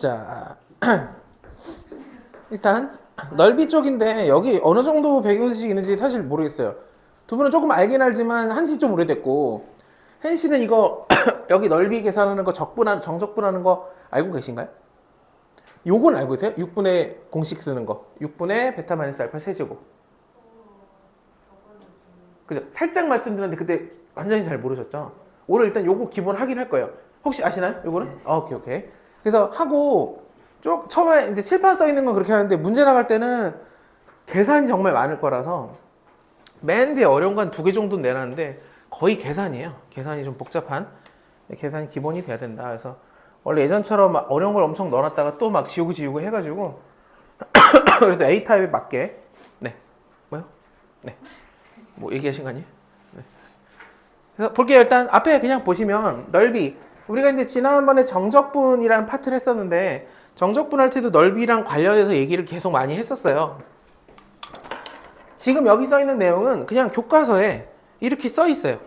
자, 일단 넓이 쪽인데 여기 어느 정도 배경지식이 있는지 사실 모르겠어요. 두 분은 조금 알긴 알지만 한지 좀 오래됐고, hen 씨는 이거 여기 넓이 계산하는 거 정적분하는 거 알고 계신가요? 요건 알고 계세요? 6분의 공식 쓰는 거. 6분의 베타 마이너스 알파 세제곱. 그죠? 살짝 말씀드렸는데 그때 완전히 잘 모르셨죠? 오늘 일단 요거 기본 확인할 거예요. 혹시 아시나요? 요거는? 오케이, 오케이. 그래서 하고 쭉 처음에 이제 칠판 써 있는 건 그렇게 하는데 문제 나갈 때는 계산이 정말 많을 거라서 맨 뒤에 어려운 건 2개 정도는 내놨는데 거의 계산이에요. 계산이 좀 복잡한 계산이 기본이 돼야 된다. 그래서 원래 예전처럼 막 어려운 걸 엄청 넣어놨다가 또 막 지우고 해가지고 그래도 A 타입에 맞게 네 뭐요? 네 뭐 얘기하신 거 아니에요? 네. 그래서 볼게요. 일단 앞에 그냥 보시면 넓이 우리가 이제 지난번에 정적분이라는 파트를 했었는데 정적분 할 때도 넓이랑 관련해서 얘기를 계속 많이 했었어요. 지금 여기 써 있는 내용은 그냥 교과서에 이렇게 써 있어요.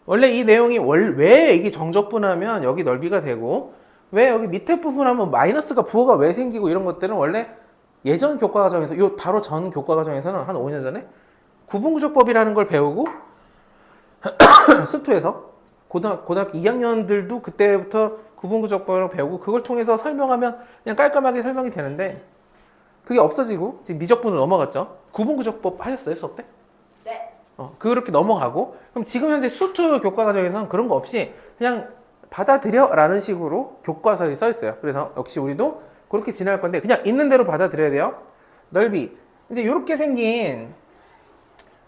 원래 이 내용이 왜 이게 정적분하면 여기 넓이가 되고 왜 여기 밑에 부분 하면 마이너스가 부호가 왜 생기고 이런 것들은 원래 예전 교과 과정에서 요 바로 전 교과 과정에서는 한 5년 전에 구분구조법이라는 걸 배우고 수투에서 고등학교 2학년들도 그때부터 구분구조법을 배우고 그걸 통해서 설명하면 그냥 깔끔하게 설명이 되는데 그게 없어지고 지금 미적분으로 넘어갔죠. 구분구조법 하셨어요 수업 때? 네. 그렇게 넘어가고 그럼 지금 현재 수투 교과 과정에서는 그런 거 없이 그냥 받아들여 라는 식으로 교과서에 써 있어요. 그래서 역시 우리도 그렇게 지나갈 건데 그냥 있는 대로 받아들여야 돼요. 넓이 이제 이렇게 생긴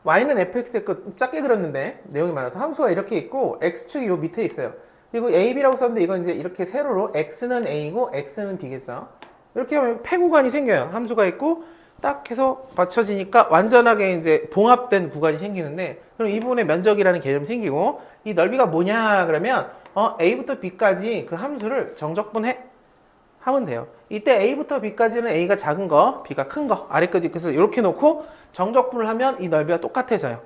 y는 fx의 것 작게 그렸는데 내용이 많아서 함수가 이렇게 있고 x축이 요 밑에 있어요. 그리고 a, b라고 썼는데 이건 이제 이렇게 세로로 x는 a고 x는 b겠죠. 이렇게 하면 폐구간이 생겨요. 함수가 있고 딱 해서 맞춰지니까 완전하게 이제 봉합된 구간이 생기는데 그럼 이 부분의 면적이라는 개념이 생기고 이 넓이가 뭐냐 그러면 a부터 b까지 그 함수를 정적분해 하면 돼요. 이때 a부터 b까지는 a가 작은 거, b가 큰 거, 아래까지 그래서 이렇게 놓고 정적분을 하면 이 넓이가 똑같아져요.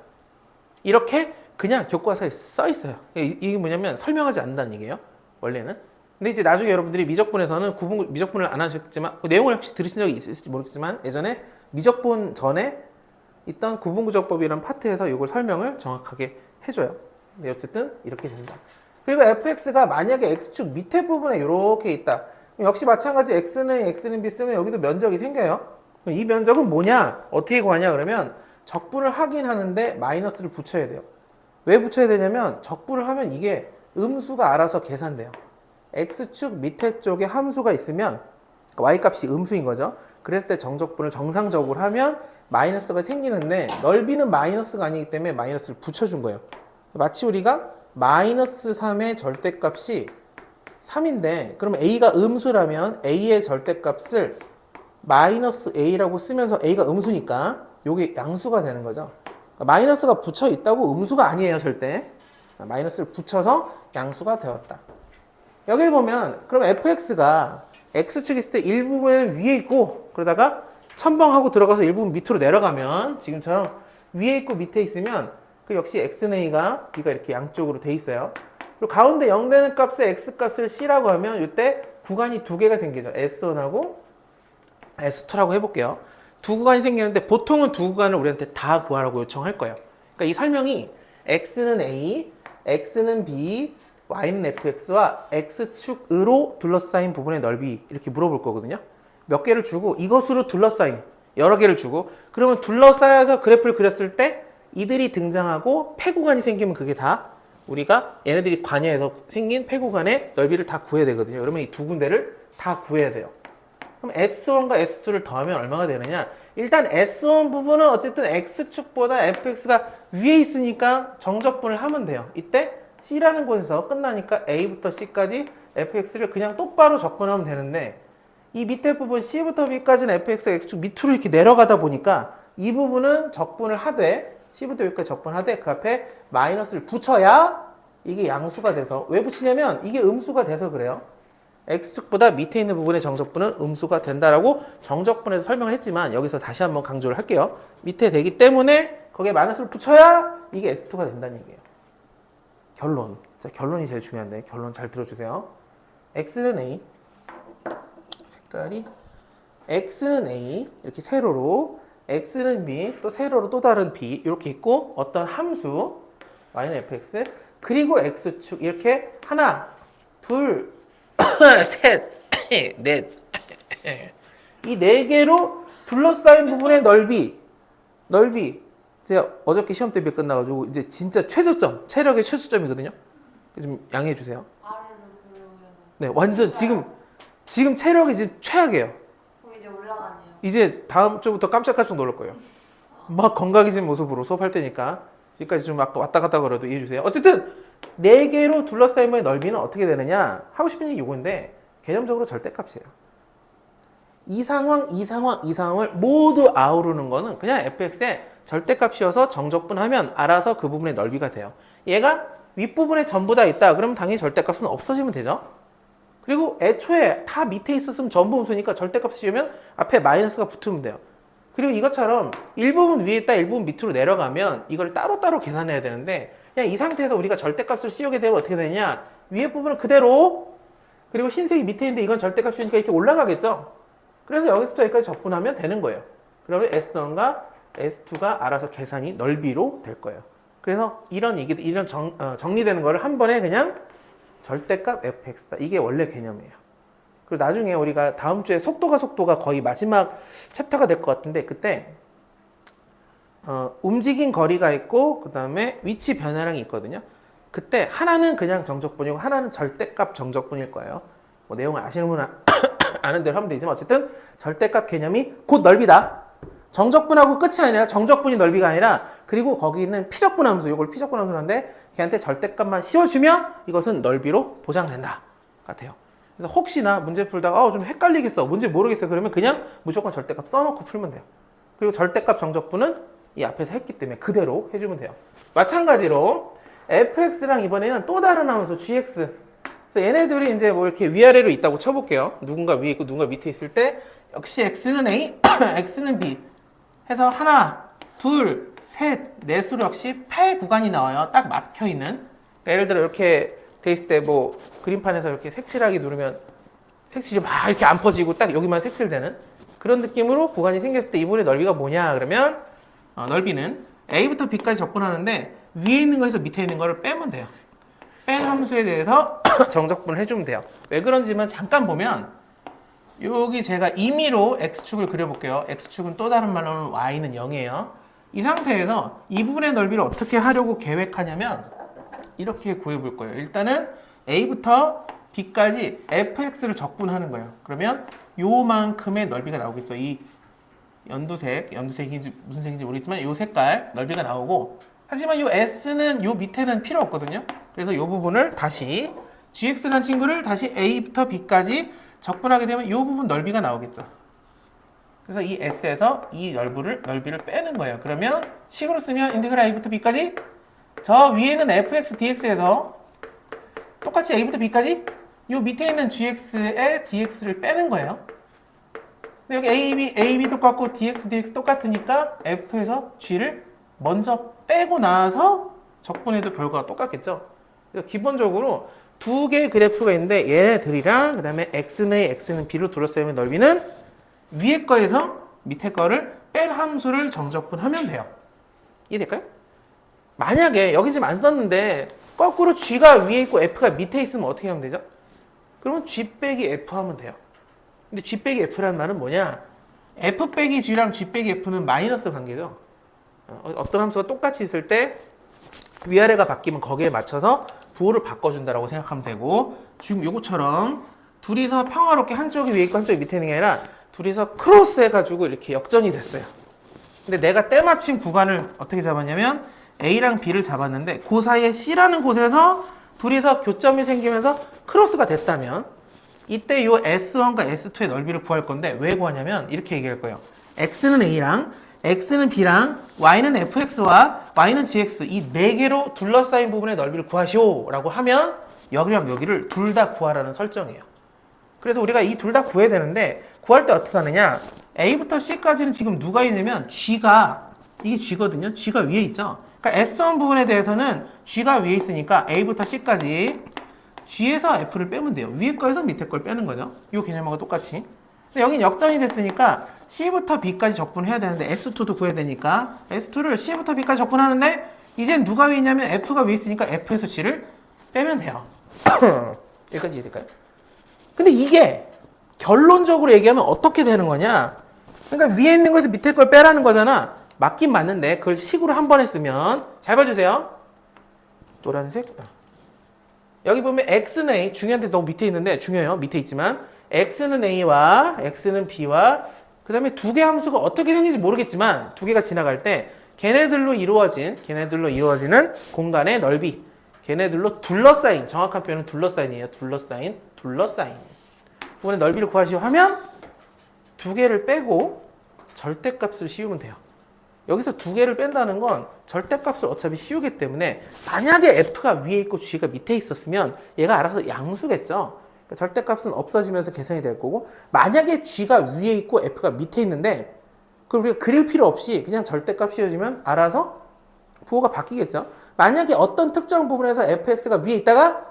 이렇게 그냥 교과서에 써 있어요. 이게 뭐냐면 설명하지 않는다는 얘기예요. 원래는. 근데 이제 나중에 여러분들이 미적분에서는 미적분을 안 하셨지만 그 내용을 혹시 들으신 적이 있을지 모르겠지만 예전에 미적분 전에 있던 구분구조법이라는 파트에서 이걸 설명을 정확하게 해줘요. 근데 어쨌든 이렇게 된다. 그리고 fx가 만약에 x축 밑에 부분에 이렇게 있다. 역시 마찬가지 x는 A, x는 b 쓰면 여기도 면적이 생겨요. 이 면적은 뭐냐? 어떻게 구하냐 그러면 적분을 하긴 하는데 마이너스를 붙여야 돼요. 왜 붙여야 되냐면 적분을 하면 이게 음수가 알아서 계산돼요. x축 밑에 쪽에 함수가 있으면 y값이 음수인 거죠. 그랬을 때 정적분을 정상적으로 하면 마이너스가 생기는데 넓이는 마이너스가 아니기 때문에 마이너스를 붙여준 거예요. 마치 우리가 마이너스 3의 절대값이 3인데 그러면 a가 음수라면 a의 절대값을 마이너스 a라고 쓰면서 a가 음수니까 이게 양수가 되는 거죠. 마이너스가 붙여 있다고 음수가 아니에요 절대. 마이너스를 붙여서 양수가 되었다. 여기를 보면 그럼 fx가 x축이 있을 때 일부분은 위에 있고 그러다가 첨벙하고 들어가서 일부분 밑으로 내려가면 지금처럼 위에 있고 밑에 있으면 그 역시 x는 a가 b가 이렇게 양쪽으로 돼 있어요. 그리고 가운데 0 되는 값의 x값을 c라고 하면 이때 구간이 2개가 생기죠. s1하고 s2라고 해볼게요. 두 구간이 생기는데 보통은 두 구간을 우리한테 다 구하라고 요청할 거예요. 그러니까 이 설명이 x는 a, x는 b, y는 fx와 x축으로 둘러싸인 부분의 넓이 이렇게 물어볼 거거든요. 몇 개를 주고 이것으로 둘러싸인 여러 개를 주고 그러면 둘러싸여서 그래프를 그렸을 때 이들이 등장하고 폐구간이 생기면 그게 다 우리가 얘네들이 관여해서 생긴 폐구간의 넓이를 다 구해야 되거든요. 그러면 이 두 군데를 다 구해야 돼요. 그럼 S1과 S2를 더하면 얼마가 되느냐? 일단 S1 부분은 어쨌든 X축보다 fx가 위에 있으니까 정적분을 하면 돼요. 이때 C라는 곳에서 끝나니까 A부터 C까지 fx를 그냥 똑바로 적분하면 되는데 이 밑에 부분 C부터 B까지는 fx가 X축 밑으로 이렇게 내려가다 보니까 이 부분은 적분을 하되 C부터 B까지 적분하되 그 앞에 마이너스를 붙여야 이게 양수가 돼서 왜 붙이냐면 이게 음수가 돼서 그래요. X축보다 밑에 있는 부분의 정적분은 음수가 된다라고 정적분에서 설명을 했지만 여기서 다시 한번 강조를 할게요. 밑에 되기 때문에 거기에 마이너스를 붙여야 이게 S2가 된다는 얘기예요. 결론. 자, 결론이 제일 중요한데 결론 잘 들어주세요. X는 A, 색깔이 x는 a 이렇게 세로로 x는 b 또 세로로 또 다른 b 이렇게 있고 어떤 함수 y는 fx 그리고 x축 이렇게 하나 둘 셋 넷 이 네 개로 둘러싸인 부분의 넓이 제가 어저께 시험 대비 끝나가지고 이제 진짜 최저점 체력의 최저점이거든요. 좀 양해해 주세요. 아래로 보면 네 완전 지금 체력이 이제 최악이에요. 그럼 이제 올라가네요. 이제 다음 주부터 깜짝깜짝 놀랄 거예요. 막 건강해진 모습으로 수업할 때니까 지금까지 좀 아까 왔다 갔다 걸어도 이해해 주세요. 어쨌든 네 개로 둘러싸인 부분의 넓이는 어떻게 되느냐 하고 싶은 얘기 이건데 개념적으로 절대값이에요. 이 상황을 모두 아우르는 거는 그냥 fx의 절대값이어서 정적분하면 알아서 그 부분의 넓이가 돼요. 얘가 윗부분에 전부 다 있다. 그러면 당연히 절대값은 없어지면 되죠. 그리고 애초에 다 밑에 있었으면 전부 음수니까 절대값을 씌우면 앞에 마이너스가 붙으면 돼요. 그리고 이것처럼 일부분 위에 있다 일부분 밑으로 내려가면 이걸 따로따로 계산해야 되는데 그냥 이 상태에서 우리가 절대값을 씌우게 되면 어떻게 되냐 위에 부분은 그대로 그리고 흰색이 밑에 있는데 이건 절대값이니까 이렇게 올라가겠죠. 그래서 여기서부터 여기까지 적분하면 되는 거예요. 그러면 S1과 S2가 알아서 계산이 넓이로 될 거예요. 그래서 이런 정리되는 거를 한 번에 그냥 절대값 fx다. 이게 원래 개념이에요. 그리고 나중에 우리가 다음 주에 속도가 거의 마지막 챕터가 될 것 같은데 그때 움직인 거리가 있고 그 다음에 위치 변화량이 있거든요. 그때 하나는 그냥 정적분이고 하나는 절대값 정적분일 거예요. 뭐 내용을 아시는 분은 아는 대로 하면 되지만 어쨌든 절대값 개념이 곧 넓이다. 정적분하고 끝이 아니라 정적분이 넓이가 아니라 그리고 거기 있는 피적분 함수 이걸 피적분 함수라는데 걔한테 절대값만 씌워주면 이것은 넓이로 보장된다 같아요. 그래서 혹시나 문제 풀다가 좀 헷갈리겠어 뭔지 모르겠어 그러면 그냥 무조건 절대값 써놓고 풀면 돼요. 그리고 절대값 정적분은 이 앞에서 했기 때문에 그대로 해주면 돼요. 마찬가지로 fx랑 이번에는 또 다른 함수 gx 그래서 얘네들이 이제 뭐 이렇게 위아래로 있다고 쳐볼게요. 누군가 위에 있고 누군가 밑에 있을 때 역시 x는 a, x는 b 해서 하나, 둘, 셋, 넷으로 역시 8 구간이 나와요. 딱 막혀 있는. 그러니까 예를 들어 이렇게 돼 있을 때 뭐 그림판에서 이렇게 색칠하기 누르면 색칠이 막 이렇게 안 퍼지고 딱 여기만 색칠되는 그런 느낌으로 구간이 생겼을 때 이분의 넓이가 뭐냐 그러면 넓이는 a부터 b까지 접근하는데 위에 있는 거에서 밑에 있는 거를 빼면 돼요. 뺀 함수에 대해서 정적분을 해주면 돼요. 왜 그런지만 잠깐 보면 여기 제가 임의로 x축을 그려볼게요. x축은 또 다른 말로는 y는 0이에요. 이 상태에서 이 부분의 넓이를 어떻게 하려고 계획하냐면 이렇게 구해볼 거예요. 일단은 a부터 b까지 fx를 적분하는 거예요. 그러면 요만큼의 넓이가 나오겠죠. 이 연두색인지 무슨 색인지 모르겠지만 요 색깔 넓이가 나오고 하지만 요 s는 요 밑에는 필요 없거든요. 그래서 이 부분을 다시 gx라는 친구를 다시 a부터 b까지 적분하게 되면 이 부분 넓이가 나오겠죠. 그래서 이 s에서 이 넓이를 빼는 거예요. 그러면 식으로 쓰면 인테그랄 a부터 b까지 저 위에는 fx dx에서 똑같이 a부터 b까지 이 밑에 있는 gx의 dx를 빼는 거예요. 근데 여기 ab 똑같고 dx 똑같으니까 f에서 g를 먼저 빼고 나서 적분해도 결과가 똑같겠죠. 그래서 기본적으로 두 개의 그래프가 있는데 얘네들이랑 그 다음에 x는 a, x는 b로 둘러싸이는 넓이는 위에 거에서 밑에 거를 뺀 함수를 정적분하면 돼요. 이해될까요? 만약에 여기 지금 안 썼는데 거꾸로 g가 위에 있고 f가 밑에 있으면 어떻게 하면 되죠? 그러면 g 빼기 f 하면 돼요. 근데 g 빼기 f라는 말은 뭐냐? f 빼기 g랑 g 빼기 f는 마이너스 관계죠. 어떤 함수가 똑같이 있을 때 위아래가 바뀌면 거기에 맞춰서 부호를 바꿔준다라고 생각하면 되고 지금 요거처럼 둘이서 평화롭게 한쪽이 위에 있고 한쪽이 밑에 있는 게 아니라 둘이서 크로스 해가지고 이렇게 역전이 됐어요. 근데 내가 때마침 구간을 어떻게 잡았냐면 A랑 B를 잡았는데 그 사이에 C라는 곳에서 둘이서 교점이 생기면서 크로스가 됐다면 이때 요 S1과 S2의 넓이를 구할 건데 왜 구하냐면 이렇게 얘기할 거예요. X는 A랑 X는 B랑 Y는 FX와 Y는 GX 이 네 개로 둘러싸인 부분의 넓이를 구하시오 라고 하면 여기랑 여기를 둘 다 구하라는 설정이에요. 그래서 우리가 이 둘 다 구해야 되는데 구할 때 어떻게 하느냐 A부터 C까지는 지금 누가 있냐면 G가 이게 G거든요. G가 위에 있죠. 그러니까 S1 부분에 대해서는 G가 위에 있으니까 A부터 C까지 G에서 F를 빼면 돼요. 위에 거에서 밑에 걸 빼는 거죠. 이 개념하고 똑같이. 근데 여긴 역전이 됐으니까 C부터 B까지 적분해야 되는데 S2도 구해야 되니까 S2를 C부터 B까지 적분하는데 이젠 누가 위에 있냐면 F가 위에 있으니까 F에서 G를 빼면 돼요. 여기까지 이해될까요? 근데 이게 결론적으로 얘기하면 어떻게 되는 거냐? 그러니까 위에 있는 거에서 밑에 걸 빼라는 거잖아. 맞긴 맞는데 그걸 식으로 한 번 했으면 잘 봐주세요. 노란색. 여기 보면 X는 A, 중요한데 너무 밑에 있는데 중요해요. 밑에 있지만 X는 A와 X는 B와 그 다음에 두 개 함수가 어떻게 생긴지 모르겠지만 두 개가 지나갈 때 걔네들로 이루어지는 공간의 넓이, 걔네들로 둘러싸인, 정확한 표현은 둘러싸인이에요. 둘러싸인. 이번에 넓이를 구하시오 하면 두 개를 빼고 절대값을 씌우면 돼요. 여기서 두 개를 뺀다는 건 절대값을 어차피 씌우기 때문에 만약에 F가 위에 있고 G가 밑에 있었으면 얘가 알아서 양수겠죠. 그러니까 절대값은 없어지면서 계산이 될 거고 만약에 G가 위에 있고 F가 밑에 있는데 그걸 우리가 그릴 필요 없이 그냥 절대값 씌워주면 알아서 부호가 바뀌겠죠. 만약에 어떤 특정 부분에서 fx가 위에 있다가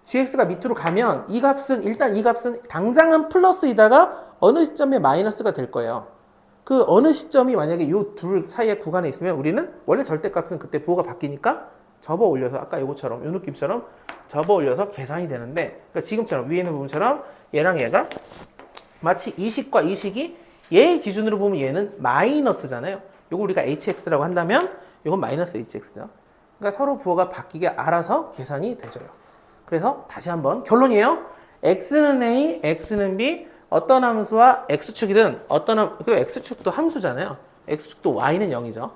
gx가 밑으로 가면 이 값은 당장은 플러스이다가 어느 시점에 마이너스가 될 거예요. 그 어느 시점이 만약에 이 둘 사이의 구간에 있으면 우리는 원래 절대값은 그때 부호가 바뀌니까 접어 올려서 아까 이거처럼 이 느낌처럼 접어 올려서 계산이 되는데 그러니까 지금처럼 위에 있는 부분처럼 얘랑 얘가 마치 이 식과 이 식이 얘의 기준으로 보면 얘는 마이너스잖아요. 이거 우리가 hx라고 한다면 이건 마이너스 hx죠. 그러니까 서로 부호가 바뀌게 알아서 계산이 되죠. 그래서 다시 한번 결론이에요. x는 a, x는 b 어떤 함수와 x축이든 그 x축도 함수잖아요. x축도 y는 0이죠.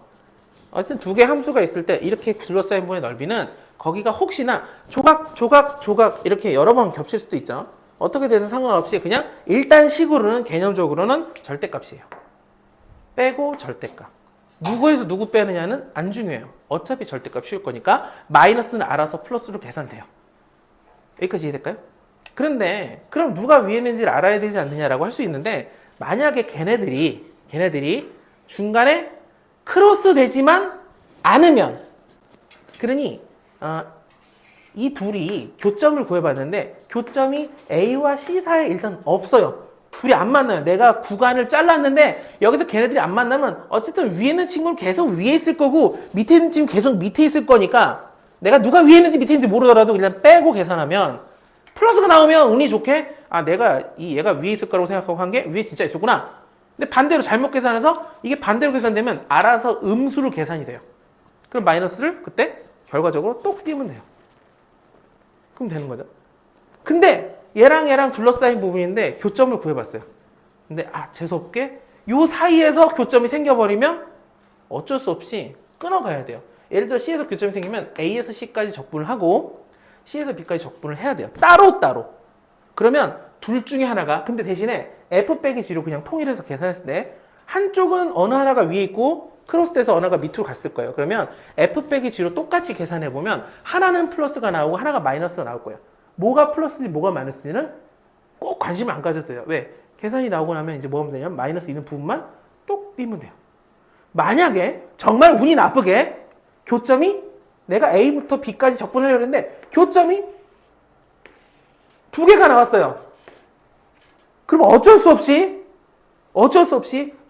어쨌든 두 개 함수가 있을 때 이렇게 둘러싸인 부분의 넓이는 거기가 혹시나 조각 이렇게 여러 번 겹칠 수도 있죠. 어떻게 되든 상관없이 그냥 일단 식으로는 개념적으로는 절대값이에요. 빼고 절대값. 누구에서 누구 빼느냐는 안 중요해요. 어차피 절대값 씌울 거니까 마이너스는 알아서 플러스로 계산돼요. 여기까지 이해될까요? 그런데 그럼 누가 위에 있는지를 알아야 되지 않느냐라고 할 수 있는데 만약에 걔네들이 중간에 크로스 되지만 않으면 그러니 이 둘이 교점을 구해봤는데 교점이 A와 C 사이에 일단 없어요. 둘이 안 만나요. 내가 구간을 잘랐는데 여기서 걔네들이 안 만나면 어쨌든 위에 있는 친구는 계속 위에 있을 거고 밑에 있는 친구는 계속 밑에 있을 거니까 내가 누가 위에 있는지 밑에 있는지 모르더라도 그냥 빼고 계산하면 플러스가 나오면 운이 좋게 내가 얘가 위에 있을 거라고 생각하고 한 게 위에 진짜 있었구나. 근데 반대로 잘못 계산해서 이게 반대로 계산되면 알아서 음수로 계산이 돼요. 그럼 마이너스를 그때 결과적으로 똑 띄우면 돼요. 그럼 되는 거죠. 근데 얘랑 둘러싸인 부분인데 교점을 구해봤어요. 근데 재수없게 요 사이에서 교점이 생겨버리면 어쩔 수 없이 끊어가야 돼요. 예를 들어 C에서 교점이 생기면 A에서 C까지 적분을 하고 C에서 B까지 적분을 해야 돼요. 따로. 그러면 둘 중에 하나가 근데 대신에 F 빼기 G로 그냥 통일해서 계산했을 때 한쪽은 어느 하나가 위에 있고 크로스돼서 어느 하나가 밑으로 갔을 거예요. 그러면 F 빼기 G로 똑같이 계산해보면 하나는 플러스가 나오고 하나가 마이너스가 나올 거예요. 뭐가 플러스인지 뭐가 마이너스인지는 꼭 관심을 안 가져도 돼요. 왜? 계산이 나오고 나면 이제 뭐 하면 되냐면 마이너스 있는 부분만 똑 띄면 돼요. 만약에 정말 운이 나쁘게 교점이 내가 A부터 B까지 적분하려고 했는데 교점이 두 개가 나왔어요. 그럼 어쩔 수 없이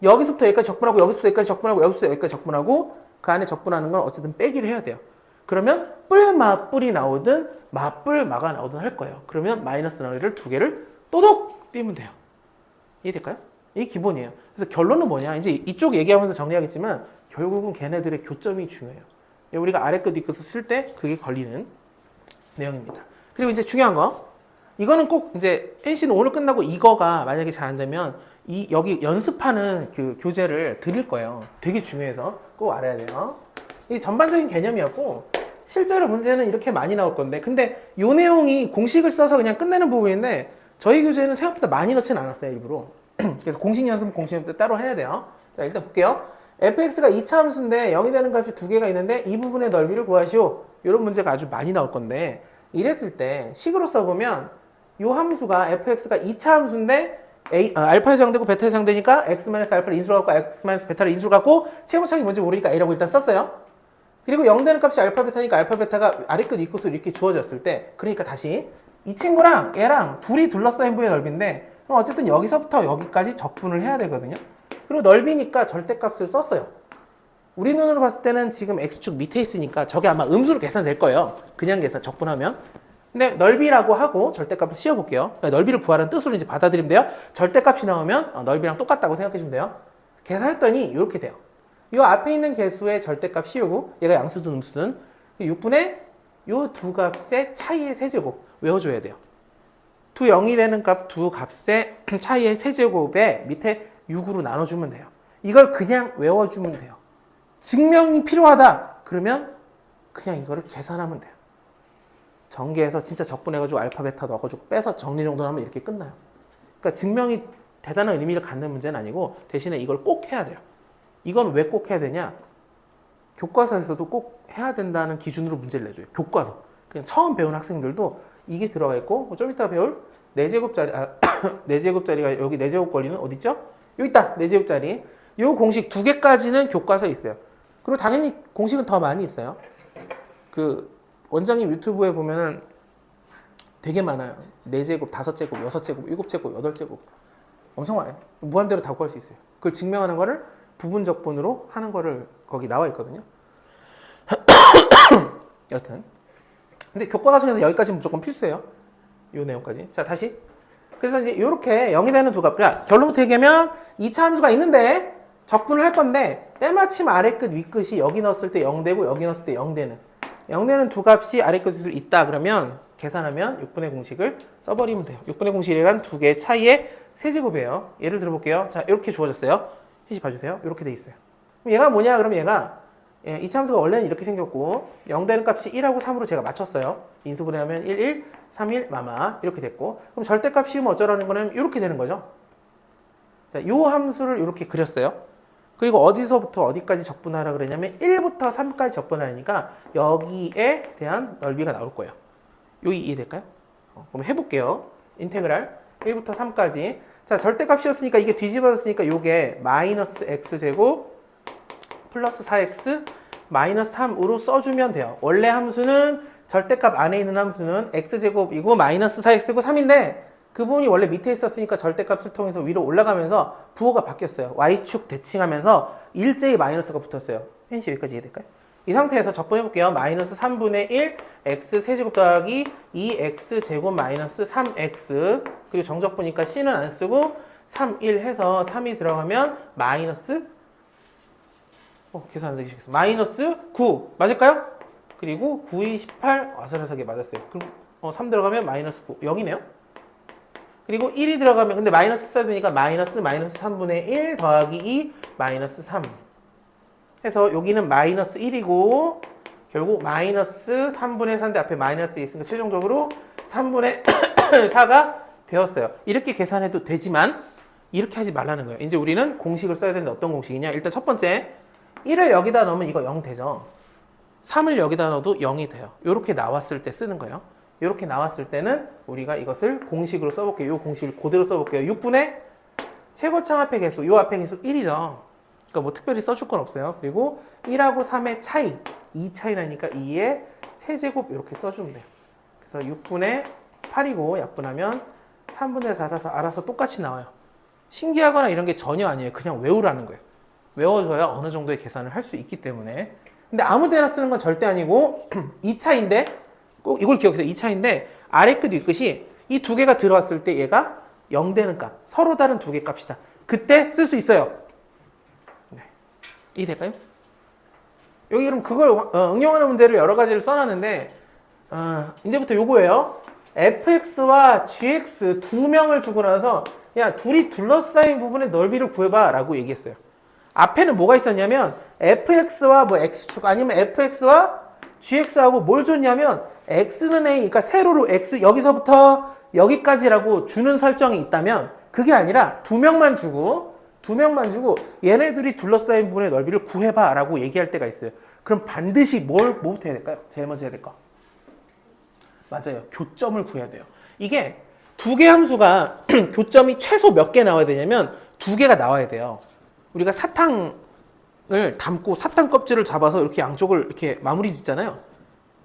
여기서부터 여기까지 적분하고 여기서부터 여기까지 적분하고 여기서부터 여기까지 적분하고 그 안에 적분하는 건 어쨌든 빼기를 해야 돼요. 그러면 뿔 나오든 마가 나오든 할 거예요. 그러면 마이너스 나누기를 두 개를 또독 띄면 돼요. 이해될까요? 이게 기본이에요. 그래서 결론은 뭐냐? 이제 이쪽 얘기하면서 정리하겠지만 결국은 걔네들의 교점이 중요해요. 우리가 아래 끝, 위 끝을 쓸 때 그게 걸리는 내용입니다. 그리고 이제 중요한 거. 이거는 꼭 이제 NC는 오늘 끝나고 이거가 만약에 잘 안 되면 여기 연습하는 그 교재를 드릴 거예요. 되게 중요해서 꼭 알아야 돼요. 이 전반적인 개념이었고 실제로 문제는 이렇게 많이 나올 건데 근데 이 내용이 공식을 써서 그냥 끝내는 부분인데 저희 교재는 생각보다 많이 넣지는 않았어요. 일부러. 그래서 공식 연습은 공식 연습 따로 해야 돼요. 자 일단 볼게요. fx가 2차 함수인데 0이 되는 값이 두 개가 있는데 이 부분의 넓이를 구하시오. 이런 문제가 아주 많이 나올 건데 이랬을 때 식으로 써보면 이 함수가 fx가 2차 함수인데 알파 해당되고 베타 해당되니까 x-알파를 인수로 갖고 x-베타를 인수로 갖고 최고차이 뭔지 모르니까 a라고 일단 썼어요. 그리고 0 되는 값이 알파 베타니까 알파 베타가 아래 끝, 위 끝으로 이렇게 주어졌을 때 그러니까 다시 이 친구랑 얘랑 둘이 둘러싸인 부의 넓이인데 그럼 어쨌든 여기서부터 여기까지 적분을 해야 되거든요. 그리고 넓이니까 절대값을 썼어요. 우리 눈으로 봤을 때는 지금 x축 밑에 있으니까 저게 아마 음수로 계산될 거예요. 그냥 계산 적분하면. 근데 넓이라고 하고 절대값을 씌워볼게요. 그러니까 넓이를 구하라는 뜻으로 이제 받아들이면 돼요. 절대값이 나오면 넓이랑 똑같다고 생각해주면 돼요. 계산했더니 이렇게 돼요. 이 앞에 있는 개수의 절대값 씌우고 얘가 양수든 음수든 6분의 이 두 값의 차이의 세제곱 외워줘야 돼요. 두 0이 되는 값 두 값의 차이의 세제곱에 밑에 6으로 나눠주면 돼요. 이걸 그냥 외워주면 돼요. 증명이 필요하다 그러면 그냥 이거를 계산하면 돼요. 전개해서 진짜 적분해가지고 알파 베타 넣어가지고 빼서 정리 정도 하면 이렇게 끝나요. 그러니까 증명이 대단한 의미를 갖는 문제는 아니고 대신에 이걸 꼭 해야 돼요. 이건 왜 꼭 해야 되냐? 교과서에서도 꼭 해야 된다는 기준으로 문제를 내줘요. 교과서. 그냥 처음 배운 학생들도 이게 들어가 있고 좀 이따 배울 4제곱짜리 4제곱짜리가 여기 4제곱 권리는 어디 있죠? 여기 있다. 4제곱짜리. 이 공식 2개까지는 교과서에 있어요. 그리고 당연히 공식은 더 많이 있어요. 그 원장님 유튜브에 보면은 되게 많아요. 4제곱, 5제곱, 6제곱, 7제곱, 8제곱. 엄청 많아요. 무한대로 다 구할 수 있어요. 그걸 증명하는 거를 부분 적분으로 하는 거를 거기 나와 있거든요. 여튼. 근데 교과 과정에서 여기까지 무조건 필수예요. 이 내용까지. 자, 다시. 그래서 이제 이렇게 0이 되는 두 값. 그러니까 결론부터 얘기하면 2차 함수가 있는데 적분을 할 건데 때마침 아래 끝, 위 끝이 여기 넣었을 때 0 되고 여기 넣었을 때 0 되는 0 되는 두 값이 아래 끝으로 있다. 그러면 계산하면 6분의 공식을 써버리면 돼요. 6분의 공식이란 두 개의 차이의 세제곱이에요. 예를 들어볼게요. 자, 이렇게 주어졌어요. 해시 봐주세요. 이렇게 돼 있어요. 그럼 얘가 뭐냐? 그러면 얘가 이 함수가 원래는 이렇게 생겼고 0 되는 값이 1하고 3으로 제가 맞췄어요. 인수분해하면 1, 1, 3, 1, 마마 이렇게 됐고 그럼 절대값 씌우면 어쩌라는 거는 이렇게 되는 거죠. 자, 요 함수를 이렇게 그렸어요. 그리고 어디서부터 어디까지 적분하라 그랬냐면 1부터 3까지 적분하니까 여기에 대한 넓이가 나올 거예요. 여기 이해될까요? 그럼 해볼게요. 인테그랄 1부터 3까지. 자, 절대값이었으니까 이게 뒤집어졌으니까 요게 마이너스 x제곱 플러스 4x 마이너스 3으로 써주면 돼요. 원래 함수는 절대값 안에 있는 함수는 x제곱이고 마이너스 4x고 3인데 그 부분이 원래 밑에 있었으니까 절대값을 통해서 위로 올라가면서 부호가 바뀌었어요. y축 대칭하면서 일제히 마이너스가 붙었어요. 현시 여기까지 이해될까요? 이 상태에서 적분해볼게요. 마이너스 3분의 1 x 세제곱 더하기 2x제곱 마이너스 3x 그리고 정적보니까 c는 안 쓰고 3, 1 해서 3이 들어가면 마이너스 계산 안 되게 시켰어. 마이너스 9 맞을까요? 그리고 9, 2, 18 아슬아슬하게 맞았어요. 그럼 3 들어가면 마이너스 9 0이네요. 그리고 1이 들어가면 근데 마이너스 써야 되니까 마이너스 3분의 1 더하기 2 마이너스 3 해서 여기는 마이너스 1이고 결국 마이너스 3분의 4인데 앞에 마이너스 있으니까 최종적으로 3분의 4가 되었어요. 이렇게 계산해도 되지만 이렇게 하지 말라는 거예요. 이제 우리는 공식을 써야 되는데 어떤 공식이냐? 일단 첫 번째 1을 여기다 넣으면 이거 0 되죠. 3을 여기다 넣어도 0이 돼요. 이렇게 나왔을 때 쓰는 거예요. 이렇게 나왔을 때는 우리가 이것을 공식으로 써볼게요. 이 공식을 그대로 써볼게요. 6분의 최고창 앞의 개수, 이 앞의 개수 1이죠. 그러니까 뭐 특별히 써줄 건 없어요. 그리고 1하고 3의 차이, 2 차이 나니까 2의 세제곱 이렇게 써주면 돼요. 그래서 6분의 8이고 약분하면 3분의 4라서 알아서 똑같이 나와요. 신기하거나 이런 게 전혀 아니에요. 그냥 외우라는 거예요. 외워줘야 어느 정도의 계산을 할 수 있기 때문에. 근데 아무 데나 쓰는 건 절대 아니고 2차인데 꼭 이걸 기억해서 2차인데 아래 끝 위 끝이 이 두 개가 들어왔을 때 얘가 0 되는 값 서로 다른 두 개 값이다. 그때 쓸 수 있어요. 네. 이해될까요? 여기 그럼 그걸 응용하는 문제를 여러 가지를 써놨는데 이제부터 요거예요. fx와 gx 두 명을 주고 나서 야 둘이 둘러싸인 부분의 넓이를 구해봐 라고 얘기했어요. 앞에는 뭐가 있었냐면 fx와 뭐 x축 아니면 fx와 gx하고 뭘 줬냐면 x는 a 그러니까 세로로 x 여기서부터 여기까지라고 주는 설정이 있다면 그게 아니라 두 명만 주고 얘네들이 둘러싸인 부분의 넓이를 구해봐 라고 얘기할 때가 있어요. 그럼 반드시 뭐부터 해야 될까요? 제일 먼저 해야 될 거. 맞아요. 교점을 구해야 돼요. 이게 두 개 함수가 교점이 최소 몇 개 나와야 되냐면 두 개가 나와야 돼요. 우리가 사탕을 담고 사탕 껍질을 잡아서 이렇게 양쪽을 이렇게 마무리 짓잖아요.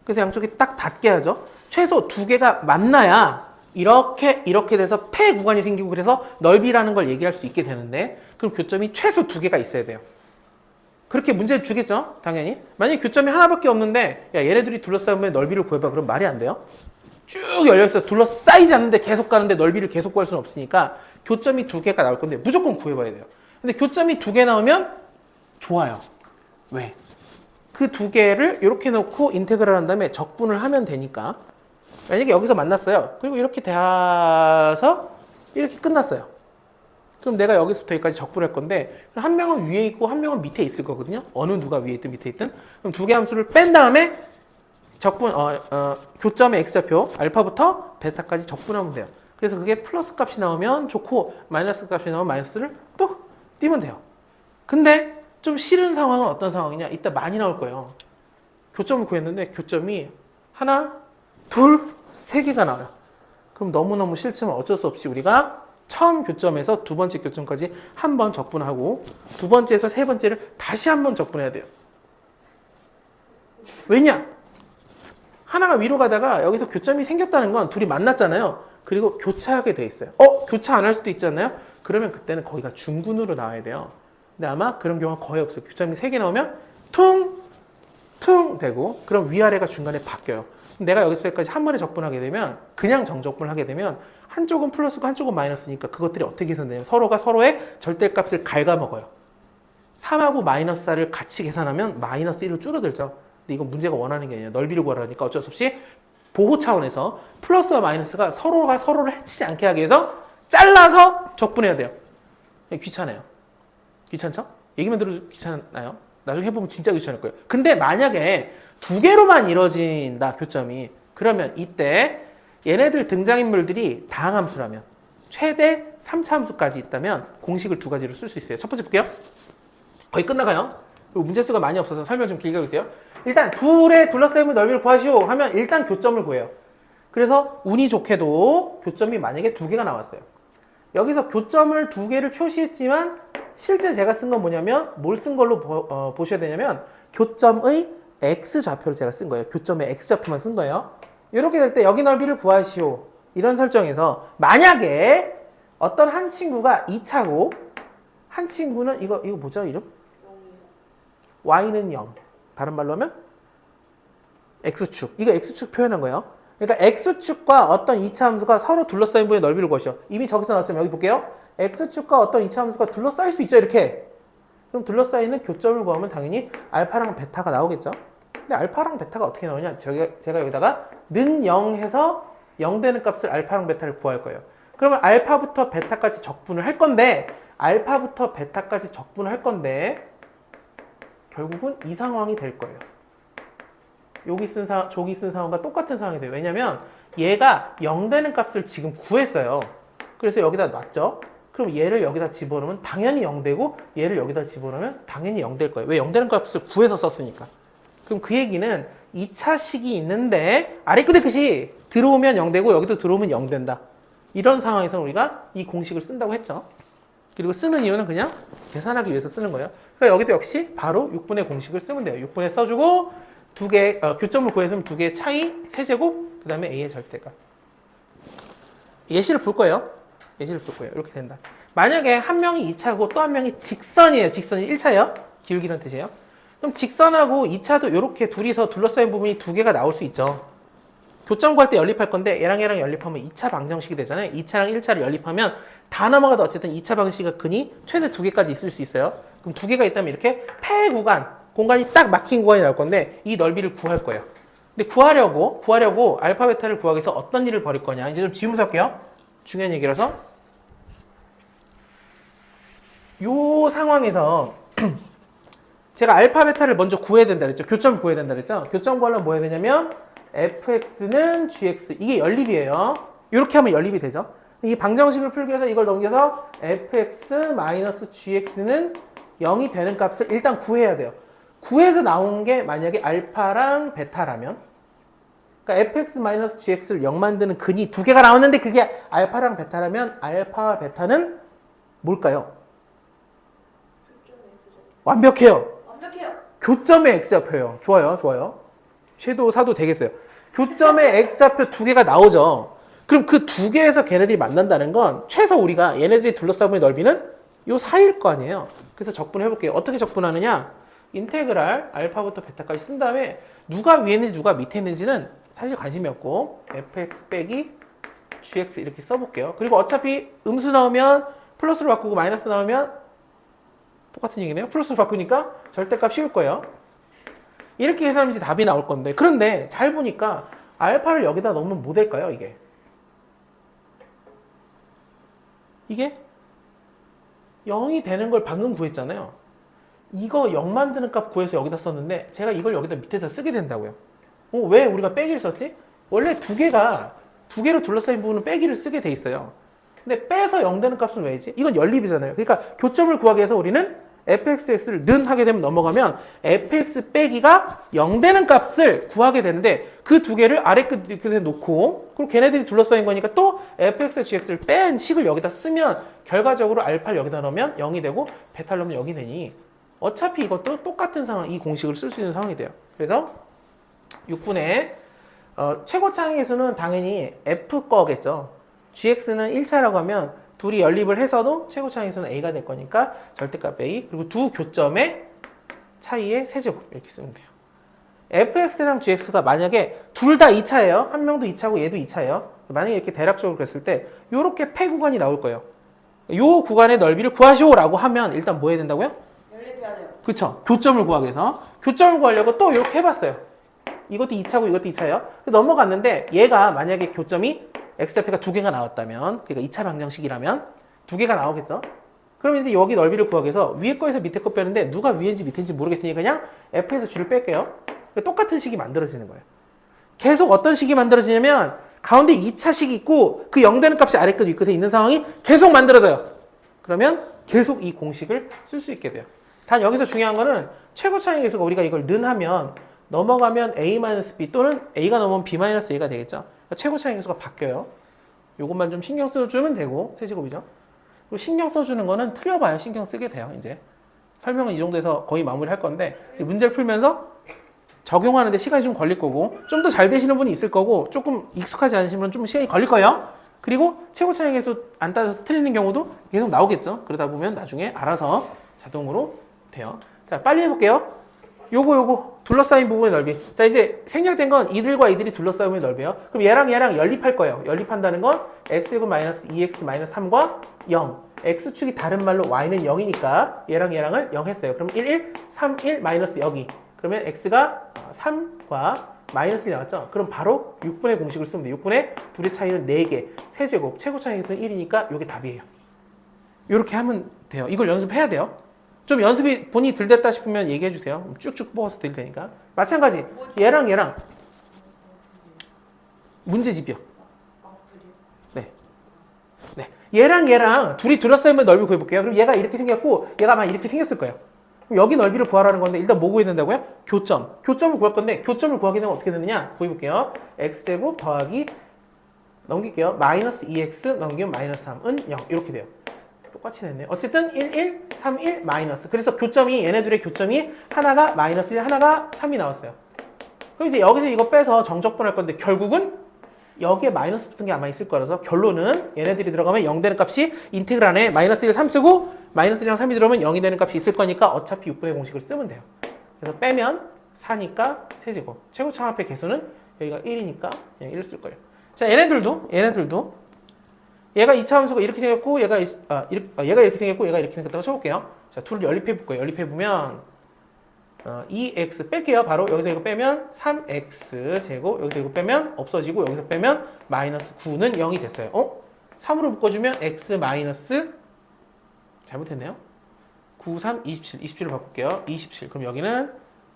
그래서 양쪽이 딱 닿게 하죠. 최소 두 개가 만나야 이렇게 돼서 폐 구간이 생기고 그래서 넓이라는 걸 얘기할 수 있게 되는데 그럼 교점이 최소 2개가 있어야 돼요. 그렇게 문제를 주겠죠? 당연히. 만약에 교점이 하나밖에 없는데 야 얘네들이 둘러싸면 넓이를 구해봐. 그럼 말이 안 돼요. 쭉 열려있어서 둘러싸이지 않는데 계속 가는데 넓이를 계속 구할 수는 없으니까 교점이 2개가 나올 건데 무조건 구해봐야 돼요. 근데 교점이 2개 나오면 좋아요. 왜? 그 2개를 이렇게 놓고 인테그랄 한 다음에 적분을 하면 되니까 만약에 여기서 만났어요. 그리고 이렇게 돼서 이렇게 끝났어요. 그럼 내가 여기서부터 여기까지 적분할 건데 한 명은 위에 있고 한 명은 밑에 있을 거거든요. 어느 누가 위에 있든 밑에 있든. 그럼 2개 함수를 뺀 다음에 적분 교점의 x좌표 알파부터 베타까지 적분하면 돼요. 그래서 그게 플러스 값이 나오면 좋고 마이너스 값이 나오면 마이너스를 또 띄면 돼요. 근데 좀 싫은 상황은 어떤 상황이냐? 이따 많이 나올 거예요. 교점을 구했는데 교점이 하나, 둘, 3개가 나와요. 그럼 너무너무 싫지만 어쩔 수 없이 우리가 처음 교점에서 두 번째 교점까지 한 번 적분하고 두 번째에서 세 번째를 다시 한 번 적분해야 돼요. 왜냐? 하나가 위로 가다가 여기서 교점이 생겼다는 건 둘이 만났잖아요. 그리고 교차하게 돼 있어요. 교차 안 할 수도 있잖아요. 그러면 그때는 거기가 중군으로 나와야 돼요. 근데 아마 그런 경우가 거의 없어요. 교점이 3개 나오면 퉁 되고 그럼 위아래가 중간에 바뀌어요. 내가 여기서까지 한 번에 적분하게 되면 그냥 정적분을 하게 되면 한쪽은 플러스고 한쪽은 마이너스니까 그것들이 어떻게 계산되냐면 서로가 서로의 절대값을 갉아먹어요. 3하고 마이너스 4를 같이 계산하면 마이너스 1로 줄어들죠. 근데 이건 문제가 원하는 게 아니라 넓이를 구하라니까 어쩔 수 없이 보호 차원에서 플러스와 마이너스가 서로가 서로를 해치지 않게 하기 위해서 잘라서 적분해야 돼요. 귀찮아요. 귀찮죠? 얘기만 들어도 귀찮나요? 나중에 해보면 진짜 귀찮을 거예요. 근데 만약에 2개로만 이루어진다 교점이 그러면 이때 얘네들 등장인물들이 다항함수라면 최대 3차 함수까지 있다면 공식을 2가지로 쓸 수 있어요. 첫 번째 볼게요. 거의 끝나가요. 그리고 문제수가 많이 없어서 설명 좀 길게 하겠어요. 일단 둘의 둘러싸임의 넓이를 구하시오 하면 일단 교점을 구해요. 그래서 운이 좋게도 교점이 만약에 2개가 나왔어요. 여기서 교점을 2개를 표시했지만 실제 제가 쓴 건 뭐냐면 뭘 쓴 걸로 보셔야 되냐면 교점의 x좌표를 제가 쓴 거예요. 교점의 x좌표만 쓴 거예요. 이렇게 될 때 여기 넓이를 구하시오. 이런 설정에서 만약에 어떤 한 친구가 2차고 한 친구는 이거 뭐죠 이름? y는 0. 다른 말로 하면 x축. 이거 x축 표현한 거예요. 그러니까 x축과 어떤 2차 함수가 서로 둘러싸인 부분의 넓이를 구하시오. 이미 저기서 나왔지만 여기 볼게요. x축과 어떤 2차 함수가 둘러싸일 수 있죠. 이렇게. 그럼 둘러싸이는 교점을 구하면 당연히 알파랑 베타가 나오겠죠. 근데 알파랑 베타가 어떻게 나오냐? 제가 여기다가 는 0 해서 0 되는 값을 알파랑 베타를 구할 거예요. 그러면 알파부터 베타까지 적분을 할 건데 알파부터 베타까지 적분을 할 건데 결국은 이 상황이 될 거예요. 저기 쓴 상황과 똑같은 상황이 돼요. 왜냐면 얘가 0 되는 값을 지금 구했어요. 그래서 여기다 놨죠. 그럼 얘를 여기다 집어넣으면 당연히 0 되고 얘를 여기다 집어넣으면 당연히 0 될 거예요. 왜 0 되는 값을 구해서 썼으니까. 그럼 그 얘기는 2차식이 있는데 아래 끝에 끝이 들어오면 0 되고 여기도 들어오면 0 된다. 이런 상황에서 우리가 이 공식을 쓴다고 했죠. 그리고 쓰는 이유는 그냥 계산하기 위해서 쓰는 거예요. 그러니까 여기도 역시 바로 6분의 공식을 쓰면 돼요. 6분의 써주고 교점을 구해서 2개의 차이 세제곱 그 다음에 a의 절대값. 예시를 볼 거예요. 이렇게 된다. 만약에 한 명이 2차고 또 한 명이 직선이에요. 직선이 1차예요. 기울기란 뜻이에요. 그럼 직선하고 2차도 이렇게 둘이서 둘러싸인 부분이 2개가 나올 수 있죠. 교점 구할 때 연립할 건데 얘랑 연립하면 2차 방정식이 되잖아요. 2차랑 1차를 연립하면 다 넘어가도 어쨌든 2차 방정식의 근이 최대 2개까지 있을 수 있어요. 그럼 2개가 있다면 이렇게 폐 공간이 딱 막힌 구간이 나올 건데 이 넓이를 구할 거예요. 근데 구하려고 알파 베타를 구하기 위해서 어떤 일을 벌일 거냐. 이제 좀 지우면서 할게요. 중요한 얘기라서. 요 상황에서 제가 알파 베타를 먼저 구해야 된다 그랬죠. 교점을 구해야 된다 그랬죠. 교점 구하려면 뭐 해야 되냐면 fx는 gx 이게 연립이에요. 이렇게 하면 연립이 되죠. 이 방정식을 풀기 위해서 이걸 넘겨서 fx-gx는 0이 되는 값을 일단 구해야 돼요. 구해서 나온 게 만약에 알파랑 베타라면 그러니까 fx-gx를 0 만드는 근이 2개가 나왔는데 그게 알파랑 베타라면 알파와 베타는 뭘까요? 완벽해요. 교점의 x좌표예요. 좋아요. 섀도우 사도 되겠어요. 교점의 x좌표 2개가 나오죠. 그럼 그 두 개에서 걔네들이 만난다는 건 최소 우리가 얘네들이 둘러싸고의 넓이는 요 사이일 거 아니에요. 그래서 적분을 해볼게요. 어떻게 적분하느냐? 인테그랄 알파부터 베타까지 쓴 다음에 누가 위에 있는지 누가 밑에 있는지는 사실 관심이 없고 fx 빼기 gx 이렇게 써볼게요. 그리고 어차피 음수 나오면 플러스로 바꾸고 마이너스 나오면 똑같은 얘기네요. 플러스로 바꾸니까 절대값 씌울 거예요. 이렇게 계산하면 이제 답이 나올 건데, 그런데 잘 보니까 알파를 여기다 넣으면 뭐 될까요? 이게 0이 되는 걸 방금 구했잖아요. 이거 0 만드는 값 구해서 여기다 썼는데 제가 이걸 여기다 밑에다 쓰게 된다고요. 왜 우리가 빼기를 썼지? 원래 두 개로 둘러싸인 부분은 빼기를 쓰게 돼 있어요. 근데 빼서 0 되는 값은 왜지? 이건 연립이잖아요. 그러니까 교점을 구하기 위해서 우리는 fx를 는 하게 되면 넘어가면 fx 빼기가 0 되는 값을 구하게 되는데 그 두 개를 아래 끝에 놓고 그리고 걔네들이 둘러싸인 거니까 또 fx, gx를 뺀 식을 여기다 쓰면 결과적으로 알파를 여기다 넣으면 0이 되고 베타를 넣으면 0이 되니 어차피 이것도 똑같은 상황, 이 공식을 쓸 수 있는 상황이 돼요. 그래서 6분의 최고 창의 수는 당연히 f 거겠죠. gx는 1차라고 하면 둘이 연립을 해서도 최고 창의 수는 a가 될 거니까 절대값 a 그리고 두 교점의 차이의 세제곱 이렇게 쓰면 돼요. fx랑 gx가 만약에 둘 다 2차예요. 한 명도 2차고 얘도 2차예요. 만약에 이렇게 대략적으로 그랬을 때 이렇게 폐 구간이 나올 거예요. 이 구간의 넓이를 구하시오라고 하면 일단 뭐 해야 된다고요? 연립해야 돼요. 그쵸. 교점을 구하기 위해서. 교점을 구하려고 또 이렇게 해봤어요. 이것도 2차고 이것도 2차예요. 넘어갔는데 얘가 만약에 교점이 x좌표가 두 개가 나왔다면, 그러니까 2차 방정식이라면 두 개가 나오겠죠. 그럼 이제 여기 넓이를 구하기 위해서 위에 거에서 밑에 거 빼는데 누가 위인지 밑인지 모르겠으니 그냥 f에서 g를 뺄게요. 똑같은 식이 만들어지는 거예요. 계속 어떤 식이 만들어지냐면 가운데 2차식이 있고 그 0 되는 값이 아래 끝 위 끝에 있는 상황이 계속 만들어져요. 그러면 계속 이 공식을 쓸 수 있게 돼요. 단 여기서 중요한 거는 최고 차이 계수가 우리가 이걸 는 하면 넘어가면 a-b 또는 a가 넘으면 b-a가 되겠죠. 그러니까 최고 차이 계수가 바뀌어요. 요것만 좀 신경 써주면 되고 세제곱이죠. 그리고 신경 써주는 거는 틀려봐야 신경 쓰게 돼요. 이제 설명은 이 정도에서 거의 마무리할 건데 이제 문제를 풀면서 적용하는데 시간이 좀 걸릴 거고 좀 더 잘 되시는 분이 있을 거고 조금 익숙하지 않으신 분은 좀 시간이 걸릴 거예요. 그리고 최고 차이 계수 안 따져서 틀리는 경우도 계속 나오겠죠. 그러다 보면 나중에 알아서 자동으로 돼요. 자, 빨리 해볼게요. 요거 둘러싸인 부분의 넓이. 자, 이제 생략된 건 이들과 이들이 둘러싸인 부분의 넓이에요. 그럼 얘랑 연립할 거예요. 연립한다는 건 x제곱 마이너스 2x 마이너스 3과 0. x축이 다른 말로 y는 0이니까 얘랑을 0 했어요. 그럼 1, 3, 1 마이너스 여기. 그러면 x가 3과 마이너스 1 나왔죠? 그럼 바로 6분의 공식을 쓰면 돼요. 6분의 둘의 차이는 4개. 세제곱. 최고 차이는 1이니까 이게 답이에요. 이렇게 하면 돼요. 이걸 연습해야 돼요. 좀 연습이 본인이 덜 됐다 싶으면 얘기해 주세요. 쭉쭉 뽑아서 드릴 테니까. 마찬가지. 얘랑 문제집이요. 네. 얘랑 둘이 둘러싸이면 넓이 구해볼게요. 그럼 얘가 이렇게 생겼고 얘가 아마 이렇게 생겼을 거예요. 그럼 여기 넓이를 구하라는 건데 일단 뭐 구해야 된다고요? 교점. 교점을 구할 건데 교점을 구하게 되면 어떻게 되느냐? 구해볼게요. x제곱 더하기 넘길게요. 마이너스 2x 넘기면 마이너스 3은 0 이렇게 돼요. 똑같이 냈네요. 어쨌든 1, 3, 1 마이너스. 그래서 교점이 얘네들의 교점이 하나가 마이너스 1, 하나가 3이 나왔어요. 그럼 이제 여기서 이거 빼서 정적분 할 건데 결국은 여기에 마이너스 붙은 게 아마 있을 거라서 결론은 얘네들이 들어가면 0 되는 값이 인테그랄 안에 마이너스 1, 3 쓰고 마이너스 1이랑 3이 들어오면 0이 되는 값이 있을 거니까 어차피 6분의 공식을 쓰면 돼요. 그래서 빼면 4니까 세제곱. 최고 창합의 개수는 여기가 1이니까 그냥 1을 쓸 거예요. 자, 얘네들도 얘가 2차 함수가 이렇게 생겼고 얘가 이렇게 생겼고 얘가 이렇게 생겼다고 쳐볼게요. 자, 둘을 연립해 볼 거예요. 연립해 보면 2x 뺄게요. 바로 여기서 이거 빼면 3x 제곱, 여기서 이거 빼면 없어지고 여기서 빼면 마이너스 9는 0이 됐어요. 3으로 묶어주면 x 마이너스 잘못했네요. 9, 3, 27. 27을 바꿀게요. 27. 그럼 여기는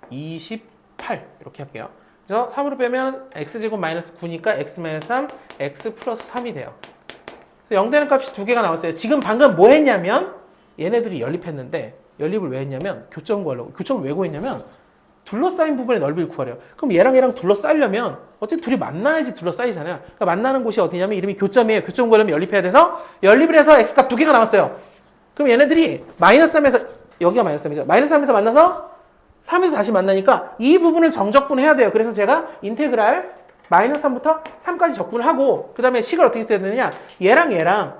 28 이렇게 할게요. 그래서 3으로 빼면 x제곱 마이너스 9니까 x 마이너스 3, x 플러스 3이 돼요. 그래서 0 되는 값이 두 개가 나왔어요. 지금 방금 뭐 했냐면 얘네들이 연립했는데 연립을 왜 했냐면 교점 구하려고. 교점을 왜 구했냐면 둘러싸인 부분의 넓이를 구하래요. 그럼 얘랑 둘러싸려면 어쨌든 둘이 만나야지 둘러싸이잖아요. 그러니까 만나는 곳이 어디냐면 이름이 교점이에요. 교점 구하려면 연립해야 돼서 연립을 해서 x값 두 개가 나왔어요. 그럼 얘네들이 마이너스 3에서 여기가 마이너스 3이죠. 마이너스 3에서 만나서 3에서 다시 만나니까 이 부분을 정적분해야 돼요. 그래서 제가 인테그랄 마이너스 3부터 3까지 적분을 하고 그 다음에 식을 어떻게 써야 되느냐 얘랑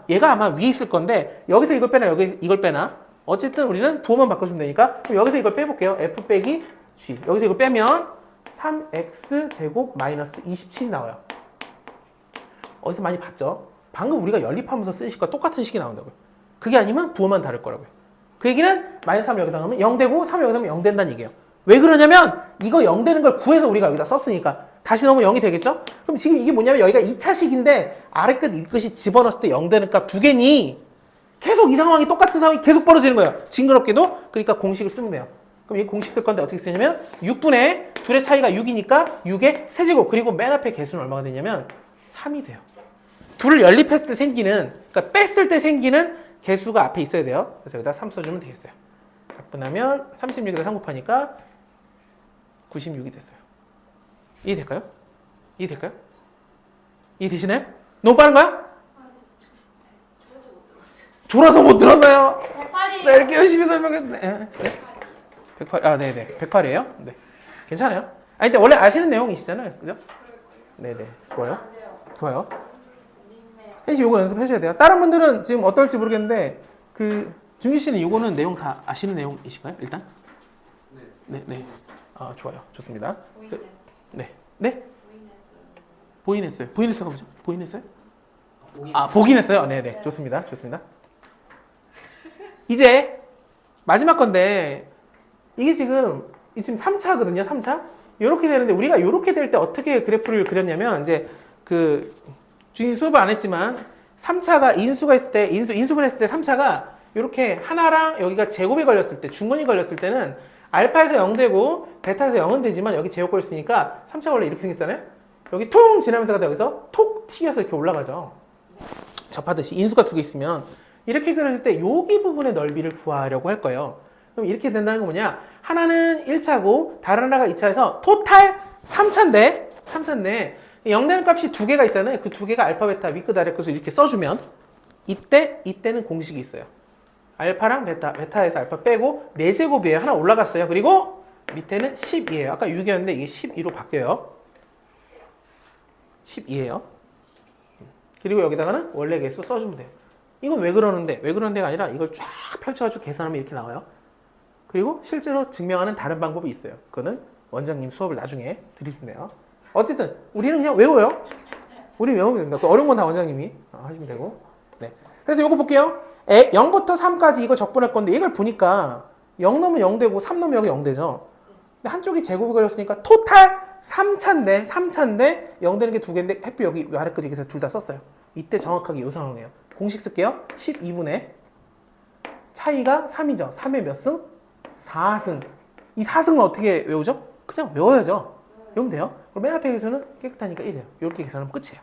얘가 아마 위에 있을 건데 여기서 이걸 빼나 여기 이걸 빼나 어쨌든 우리는 부호만 바꿔주면 되니까 그럼 여기서 이걸 빼볼게요. f 빼기 g 여기서 이걸 빼면 3x 제곱 마이너스 27이 나와요. 어디서 많이 봤죠? 방금 우리가 연립하면서 쓰신 것과 똑같은 식이 나온다고요. 그게 아니면 부호만 다를 거라고요. 그 얘기는 마이너스 3 여기다 넣으면 0 되고 3 여기다 넣으면 0 된다는 얘기예요. 왜 그러냐면 이거 0 되는 걸 구해서 우리가 여기다 썼으니까 다시 넣으면 0이 되겠죠? 그럼 지금 이게 뭐냐면 여기가 2차식인데 아래 끝, 이 끝이 집어넣었을 때 0 되는 값 두 개니 계속 이 상황이 똑같은 상황이 계속 벌어지는 거예요. 징그럽게도. 그러니까 공식을 쓰면 돼요. 그럼 이 공식 쓸 건데 어떻게 쓰냐면 6분의 둘의 차이가 6이니까 6의 세제곱 그리고 맨 앞에 개수는 얼마가 되냐면 3이 돼요. 둘을 연립했을 때 생기는 그러니까 뺐을 때 생기는 개수가 앞에 있어야 돼요. 그래서 여기다 3 써주면 되겠어요. 가분하면 36에다 3 곱하니까 96이 됐어요. 이해될까요? 이해될까요? 이해되시나요? 너무 빠른 거야? 졸아서 못 들었나요? 108이에요. 네, 이렇게 열심히 설명했네. 네? 108, 아, 네네. 108이에요? 네. 괜찮아요. 아니, 근데 원래 아시는 내용이시잖아요. 그죠? 네네. 좋아요. 안 돼요. 좋아요. 있네요. 혜씨 요거 연습하셔야 돼요. 다른 분들은 지금 어떨지 모르겠는데, 준규 씨는 요거는 내용 다 아시는 내용이신가요? 일단? 네. 네. 아, 좋아요. 좋습니다. 보이네요. 네. 네? 보이냈어요. 보인했어가 뭐죠? 보인했어요? 아, 보긴 했어요? 네네. 좋습니다. 좋습니다. 이제 마지막 건데 이게 지금 3차거든요. 3차. 이렇게 되는데 우리가 이렇게 될 때 어떻게 그래프를 그렸냐면 이제 준이 수업을 안 했지만 3차가 인수가 있을 때 인수분 했을 때 3차가 이렇게 하나랑 여기가 제곱이 걸렸을 때 중근이 걸렸을 때는 알파에서 0 되고 베타에서 0은 되지만 여기 제곱 걸렸으니까 3차가 원래 이렇게 생겼잖아요. 여기 퉁 지나면서 가다 여기서 톡 튀겨서 이렇게 올라가죠. 접하듯이 인수가 두 개 있으면 이렇게 그렸을 때 여기 부분의 넓이를 구하려고 할 거예요. 그럼 이렇게 된다는 건 뭐냐? 하나는 1차고 다른 하나가 2차에서 토탈 3차인데 0 되는 값이 두 개가 있잖아요. 그 두 개가 알파, 베타, 위끝, 아래 끝을 이렇게 써주면 이때는 공식이 있어요. 알파랑 베타에서 알파 빼고 4제곱이에요. 하나 올라갔어요. 그리고 밑에는 10이에요. 아까 6이었는데 이게 12로 바뀌어요. 12예요. 그리고 여기다가는 원래 개수 써주면 돼요. 이건 왜 그러는데가 아니라 이걸 쫙 펼쳐가지고 계산하면 이렇게 나와요. 그리고 실제로 증명하는 다른 방법이 있어요. 그거는 원장님 수업을 나중에 드리면 돼요. 어쨌든 우리는 그냥 외워요. 우리 외우면 됩니다. 그 어려운 건 다 원장님이 하시면 되고. 네. 그래서 이거 볼게요. 0부터 3까지 이거 적분할 건데 이걸 보니까 0 넣으면 0 되고 3 넣으면 여기 0 되죠. 근데 한쪽이 제곱이 걸렸으니까 토탈 3차인데 0 되는 게 두 개인데 햇빛 여기 아래 끝 여기서 둘 다 썼어요. 이때 정확하게 이 상황이에요. 공식 쓸게요. 12분의 차이가 3이죠. 3의 몇 승? 4승. 이 4승은 어떻게 외우죠? 그냥 외워야죠. 외우면 돼요. 그럼 맨 앞에 계수는 깨끗하니까 1이에요. 이렇게 계산하면 끝이에요.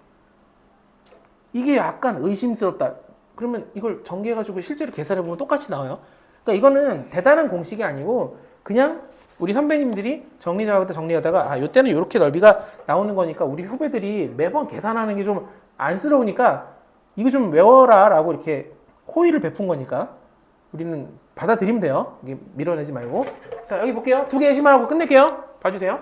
이게 약간 의심스럽다. 그러면 이걸 전개해가지고 실제로 계산해보면 똑같이 나와요. 그러니까 이거는 대단한 공식이 아니고 그냥 우리 선배님들이 정리하다가 이때는 이렇게 넓이가 나오는 거니까 우리 후배들이 매번 계산하는 게 좀 안쓰러우니까 이거 좀 외워라 라고 이렇게 호의를 베푼 거니까 우리는 받아들이면 돼요. 이게 밀어내지 말고. 자, 여기 볼게요. 두 개 예시만 하고 끝낼게요. 봐주세요.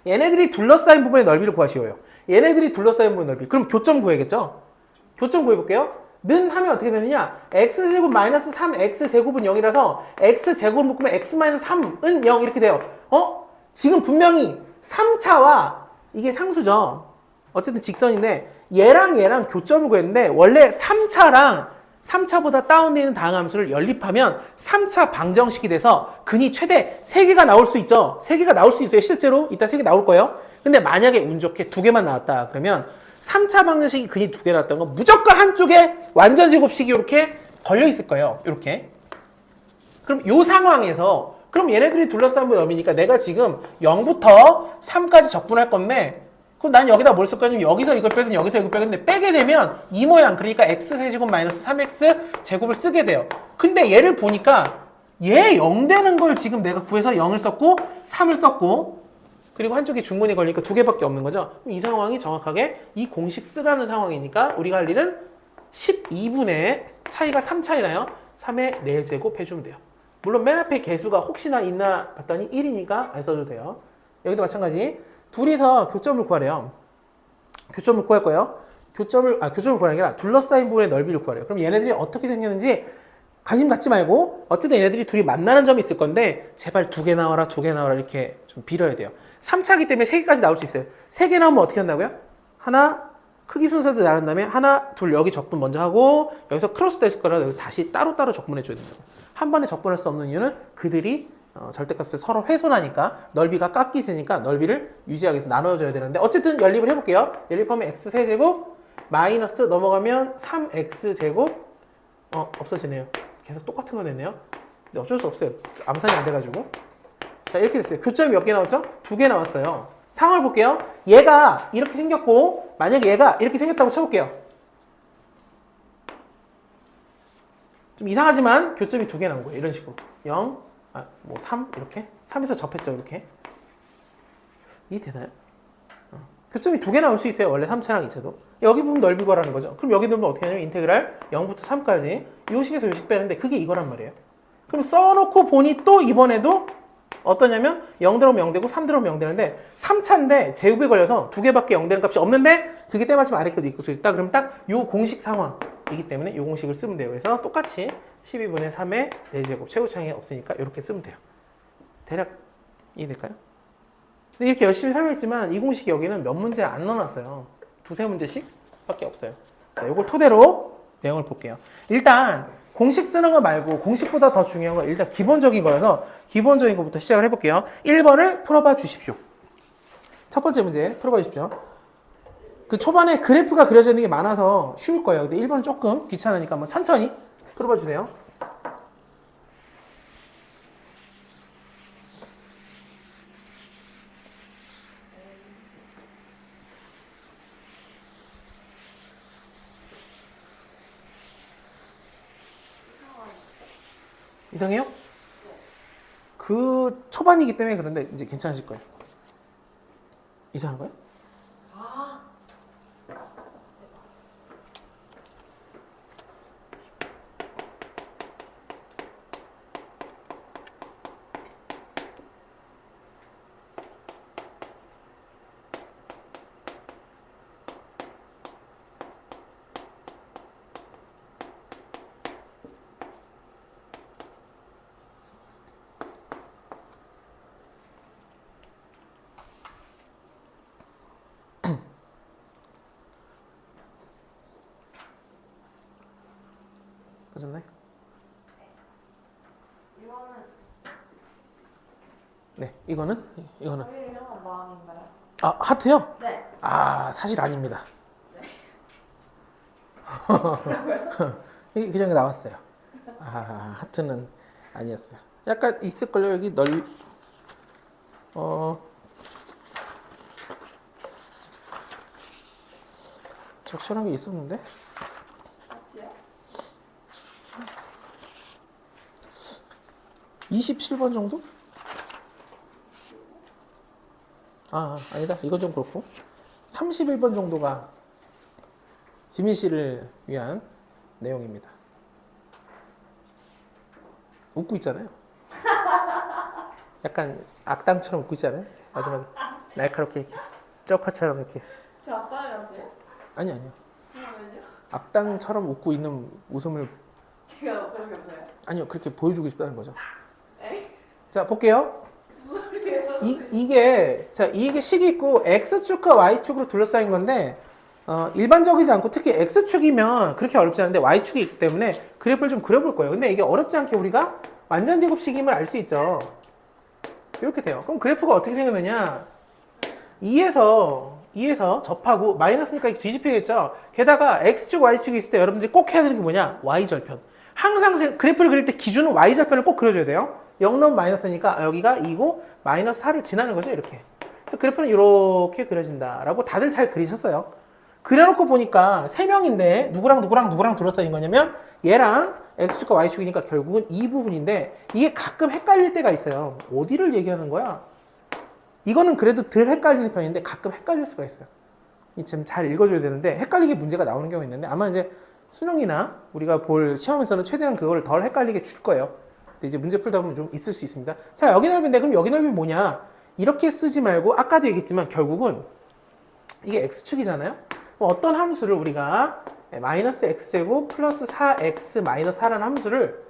얘네들이 둘러싸인 부분의 넓이를 구하시오요. 얘네들이 둘러싸인 부분의 넓이. 그럼 교점 구해야겠죠? 교점 구해볼게요. 는 하면 어떻게 되느냐? x제곱 마이너스 3x제곱은 0이라서 x제곱 묶으면 x 마이너스 3은 0 이렇게 돼요. 지금 분명히 3차와 이게 상수죠. 어쨌든 직선인데 얘랑 교점을 구했는데 원래 3차보다 다운되어 있는 다항함수를 연립하면 3차 방정식이 돼서 근이 최대 3개가 나올 수 있죠. 3개가 나올 수 있어요. 실제로 이따 3개 나올 거예요. 근데 만약에 운 좋게 2개만 나왔다 그러면 3차 방정식이 근이 2개 나왔던 건 무조건 한쪽에 완전 제곱식이 이렇게 걸려 있을 거예요. 이렇게. 그럼 이 상황에서 그럼 얘네들이 둘러싸인 넓이니까 내가 지금 0부터 3까지 적분할 건데 그럼 난 여기다 뭘 쓸 거냐면 여기서 이걸 빼든 여기서 이걸 빼겠는데 빼게 되면 이 모양 그러니까 x세제곱 마이너스 3x 제곱을 쓰게 돼요. 근데 얘를 보니까 얘 0 되는 걸 지금 내가 구해서 0을 썼고 3을 썼고 그리고 한쪽에 중근이 걸리니까 두 개밖에 없는 거죠. 이 상황이 정확하게 이 공식 쓰라는 상황이니까 우리가 할 일은 12분의 차이가 3차이나요? 3의 4제곱 해주면 돼요. 물론 맨 앞에 개수가 혹시나 있나 봤더니 1이니까 안 써도 돼요. 여기도 마찬가지 둘이서 교점을 구하래요. 교점을 구할 거예요. 교점을 구하는 게 아니라 둘러싸인 부분의 넓이를 구하래요. 그럼 얘네들이 어떻게 생겼는지 관심 갖지 말고 어쨌든 얘네들이 둘이 만나는 점이 있을 건데 제발 2개 나와라 2개 나와라 이렇게 좀 빌어야 돼요. 3차기 때문에 3개까지 나올 수 있어요. 3개 나오면 어떻게 한다고요? 하나 크기 순서대로 나눈 다음에 하나 둘 여기 적분 먼저 하고 여기서 크로스 됐을 거라 여기서 다시 따로따로 적분해 줘야 된다고. 한 번에 적분할 수 없는 이유는 그들이 절대값을 서로 훼손하니까 넓이가 깎이지니까 넓이를 유지하기 위해서 나눠줘야 되는데 어쨌든 연립을 해볼게요. 연립하면 x세제곱 마이너스 넘어가면 3x제곱 없어지네요. 계속 똑같은 거 냈네요. 근데 어쩔 수 없어요. 암산이 안 돼가지고. 자, 이렇게 됐어요. 교점이 몇 개 나왔죠? 2개 나왔어요. 상황을 볼게요. 얘가 이렇게 생겼고, 만약에 얘가 이렇게 생겼다고 쳐볼게요. 좀 이상하지만 교점이 2개 나온 거예요. 이런 식으로. 0, 3, 이렇게. 3에서 접했죠, 이렇게. 이 되나요? 교점이 2개 나올 수 있어요. 원래 3차랑 2차도. 여기 부분 넓이 구하라는 거죠. 그럼 여기 넣으면 어떻게 하냐면 인테그랄 0부터 3까지 요식에서 요식 빼는데 그게 이거란 말이에요. 그럼 써놓고 보니 또 이번에도 어떠냐면 0 들어오면 0 되고 3 들어오면 0 되는데 3차인데 제곱에 걸려서 2개밖에 0 되는 값이 없는데 그게 때마침 아래 것도 있고 있다. 그럼 딱 요 공식 상황이기 때문에 요 공식을 쓰면 돼요. 그래서 똑같이 12분의 3의 4제곱 최고차항이 없으니까 이렇게 쓰면 돼요. 대략 이해될까요? 근데 이렇게 열심히 설명했지만 이 공식이 여기는 몇 문제 안 넣어놨어요. 2-3문제씩 밖에 없어요. 자, 이걸 토대로 내용을 볼게요. 일단 공식 쓰는 거 말고 공식보다 더 중요한 건 일단 기본적인 거여서 기본적인 것부터 시작을 해볼게요. 1번을 풀어봐 주십시오. 첫 번째 문제 풀어봐 주십시오. 그 초반에 그래프가 그려져 있는 게 많아서 쉬울 거예요. 근데 1번은 조금 귀찮으니까 한번 천천히 풀어봐 주세요. 이상해요? 그 초반이기 때문에 그런데 이제 괜찮으실 거예요. 이상한 거예요? 맞았나요? 이거는 네, 이거는 저희를 향한 마음인가요? 하트요? 네. 사실 아닙니다. 이게 그냥 나왔어요. 하트는 아니었어요. 약간 있을걸요, 여기 적절한 게 있었는데? 같이요? 27번 정도? 아니다. 이건 좀 그렇고. 31번 정도가 지민 씨를 위한 내용입니다. 웃고 있잖아요. 약간 악당처럼 웃고 있잖아요. 마지막에 날카롭게 이렇게 쩍화처럼 이렇게. 저 아까였는데요? 아니요. 그러면요? 악당처럼 웃고 있는 웃음을 제가 그런 게 없어요. 아니요. 그렇게 보여주고 싶다는 거죠. 에이? 자, 볼게요. 무슨 소리예요? 이게 식이 있고 X축과 Y축으로 둘러싸인 건데, 일반적이지 않고 특히 X축이면 그렇게 어렵지 않은데 Y축이 있기 때문에 그래프를 좀 그려볼 거예요. 근데 이게 어렵지 않게 우리가 완전 제곱식임을 알 수 있죠. 이렇게 돼요. 그럼 그래프가 어떻게 생겼느냐? 2에서 접하고 마이너스니까 이렇게 뒤집히겠죠. 게다가 X축, Y축이 있을 때 여러분들이 꼭 해야 되는 게 뭐냐? Y절편. 항상 그래프를 그릴 때 기준은 Y절편을 꼭 그려줘야 돼요. 0 넣으면 마이너스니까 여기가 2고 마이너스 4를 지나는 거죠, 이렇게. 그래서 그래프는 이렇게 그려진다라고 다들 잘 그리셨어요. 그려놓고 보니까 3명인데 누구랑 둘러싸인 거냐면 얘랑 X축과 Y축이니까 결국은 이 부분인데 이게 가끔 헷갈릴 때가 있어요. 어디를 얘기하는 거야? 이거는 그래도 덜 헷갈리는 편인데 가끔 헷갈릴 수가 있어요. 지금 잘 읽어줘야 되는데 헷갈리게 문제가 나오는 경우가 있는데 아마 이제 수능이나 우리가 볼 시험에서는 최대한 그걸 덜 헷갈리게 줄 거예요. 근데 이제 문제 풀다 보면 좀 있을 수 있습니다. 자, 여기 넓이인데 그럼 여기 넓이 뭐냐? 이렇게 쓰지 말고 아까도 얘기했지만 결국은 이게 x축이잖아요. 그럼 어떤 함수를 우리가 마이너스 x제곱 플러스 4x 마이너스 4라는 함수를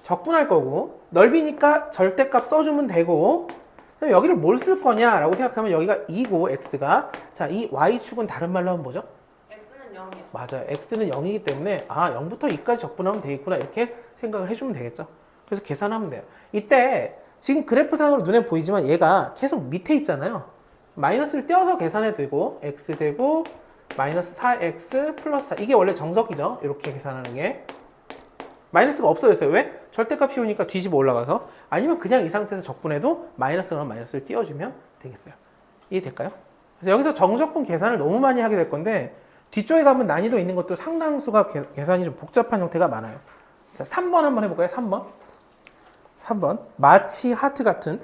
적분할 거고 넓이니까 절대값 써주면 되고 그럼 여기를 뭘 쓸 거냐라고 생각하면 여기가 2고 x가 자, 이 y축은 다른 말로 하면 뭐죠? X는 0이요. 맞아요. x는 0이기 때문에 0부터 2까지 적분하면 되겠구나 이렇게 생각을 해주면 되겠죠. 그래서 계산하면 돼요. 이때 지금 그래프상으로 눈에 보이지만 얘가 계속 밑에 있잖아요. 마이너스를 떼어서 계산해도 되고 x제곱 마이너스 4x 플러스 4 이게 원래 정석이죠. 이렇게 계산하는 게 마이너스가 없어졌어요. 왜? 절대값 씌우니까 뒤집어 올라가서 아니면 그냥 이 상태에서 적분해도 마이너스랑 마이너스를 띄워주면 되겠어요. 이해될까요? 그래서 여기서 정적분 계산을 너무 많이 하게 될 건데 뒤쪽에 가면 난이도 있는 것도 상당수가 계산이 좀 복잡한 형태가 많아요. 자, 3번 한번 해볼까요? 3번 마치 하트 같은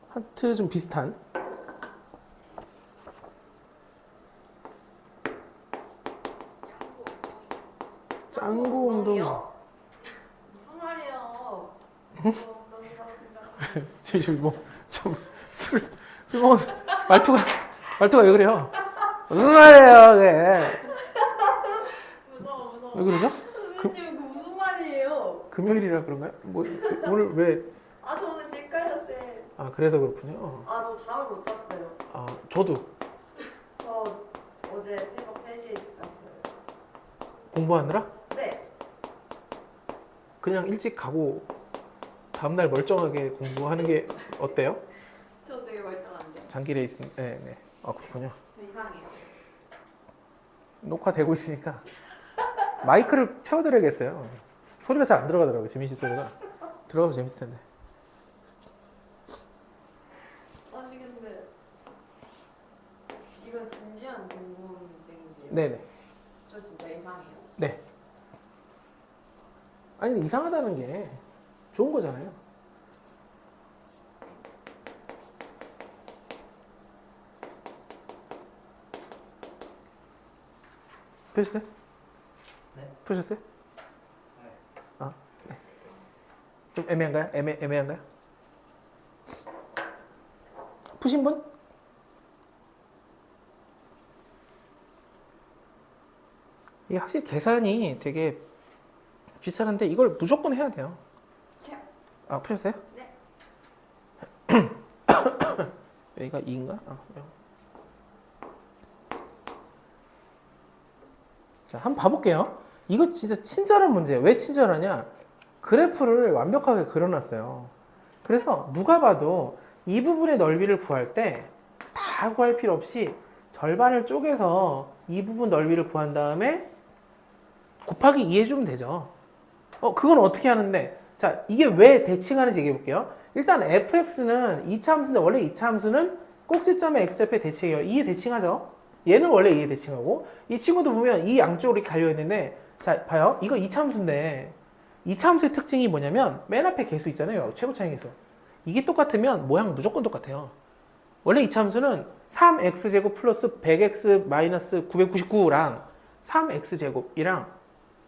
하트 좀 비슷한 짱구 운동 무슨 말이에요? 지금 뭐좀술 먹어서 말투가 왜 그래요? 무슨 말이에요, 네. 무서워. 왜 그러죠? 선생님 그 무슨 말이에요? 금요일이라 그런가요? 뭐 오늘 왜? 저 오늘 찔까요, 쌤. 그래서 그렇군요. 저 잠을 못 잤어요. 저도 저 어제 새벽 3시에 집 갔어요. 공부하느라 네. 그냥 일찍 가고 다음날 멀쩡하게 공부하는 게 어때요? 저 되게 멀쩡한데. 장기 레이스, 네. 그렇군요. 저 이상해요. 녹화되고 있으니까 마이크를 채워드려야겠어요. 소리가 잘 안 들어가더라고요. 재민 씨 소리가. 들어가면 재밌을 텐데. 아니 근데 이건 진지한 궁금증인데요. 네네. 저 진짜 이상해요. 네. 아니 이상하다는 게 좋은 거잖아요. 푸셨어요? 네. 푸셨어요? 네. 좀 애매한가요? 애매한가요? 푸신 분? 이게 확실히 계산이 되게 귀찮은데 이걸 무조건 해야 돼요. 푸셨어요? 네. 여기가 2인가? 자, 한번 봐볼게요. 이거 진짜 친절한 문제예요. 왜 친절하냐? 그래프를 완벽하게 그려놨어요. 그래서 누가 봐도 이 부분의 넓이를 구할 때 다 구할 필요 없이 절반을 쪼개서 이 부분 넓이를 구한 다음에 곱하기 2 해주면 되죠. 그건 어떻게 하는데? 자, 이게 왜 대칭하는지 얘기해 볼게요. 일단 fx는 2차 함수인데 원래 2차 함수는 꼭지점의 x좌표의 대칭이에요. 2에 대칭하죠. 얘는 원래 2에 대칭하고 이 친구도 보면 이 양쪽으로 이렇게 갈려 있는데 자, 봐요. 이거 2차 함수인데 2차 함수의 특징이 뭐냐면 맨 앞에 개수 있잖아요. 최고 차이 개수. 이게 똑같으면 모양 무조건 똑같아요. 원래 2차 함수는 3x제곱 플러스 100x 마이너스 999랑 3x제곱이랑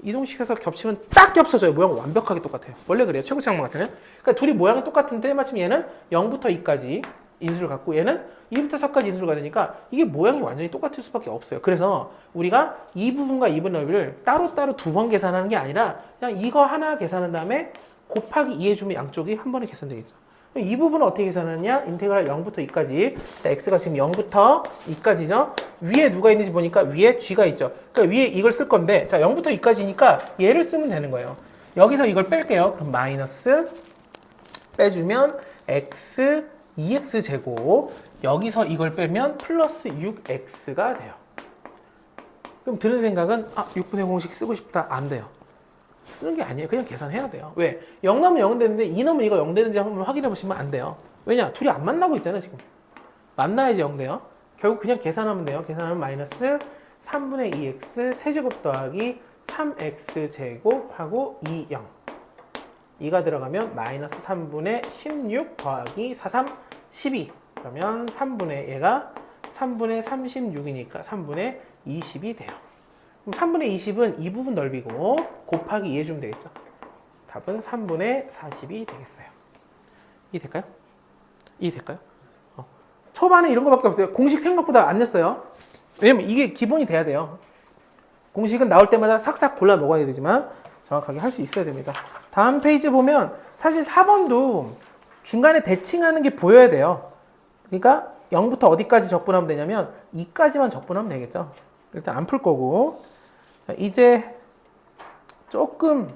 이동식해서 겹치면 딱 겹쳐져요. 모양 완벽하게 똑같아요. 원래 그래요. 최고차항만 같으면. 그러니까 둘이 모양이 똑같은데 마침 얘는 0부터 2까지 인수를 갖고 얘는 2부터 4까지 인수를 가되니까 이게 모양이 완전히 똑같을 수밖에 없어요. 그래서 우리가 이 부분과 이 부분 넓이를 따로따로 두 번 계산하는 게 아니라 그냥 이거 하나 계산한 다음에 곱하기 2 해주면 양쪽이 한 번에 계산되겠죠. 그럼 이 부분은 어떻게 계산하느냐? 인테그랄 0부터 2까지. 자, x가 지금 0부터 2까지죠. 위에 누가 있는지 보니까 위에 g가 있죠. 그러니까 위에 이걸 쓸 건데 자, 0부터 2까지니까 얘를 쓰면 되는 거예요. 여기서 이걸 뺄게요. 그럼 마이너스 빼주면 x 2x 제곱 여기서 이걸 빼면 플러스 6x가 돼요. 그럼 드는 생각은 6분의 공식 쓰고 싶다. 안 돼요. 쓰는 게 아니에요. 그냥 계산해야 돼요. 왜? 0 넣으면 0 되는데 2 넣으면 이거 0 되는지 한번 확인해 보시면 안 돼요. 왜냐? 둘이 안 만나고 있잖아요. 지금. 만나야지 0 돼요. 결국 그냥 계산하면 돼요. 계산하면 마이너스 3분의 2x 세제곱 더하기 3x 제곱하고 2, 0. 2가 들어가면 마이너스 3분의 16 더하기 4, 3, 12. 그러면 3분의 얘가 3분의 36이니까 3분의 20이 돼요. 그럼 3분의 20은 이 부분 넓이고 곱하기 2 해주면 되겠죠. 답은 3분의 40이 되겠어요. 이해 될까요? 이해 될까요? 초반에 이런 거밖에 없어요. 공식 생각보다 안 냈어요. 왜냐면 이게 기본이 돼야 돼요. 공식은 나올 때마다 싹싹 골라 먹어야 되지만 정확하게 할 수 있어야 됩니다. 다음 페이지 보면 사실 4번도 중간에 대칭하는 게 보여야 돼요. 그러니까 0부터 어디까지 적분하면 되냐면 2까지만 적분하면 되겠죠. 일단 안 풀 거고 이제 조금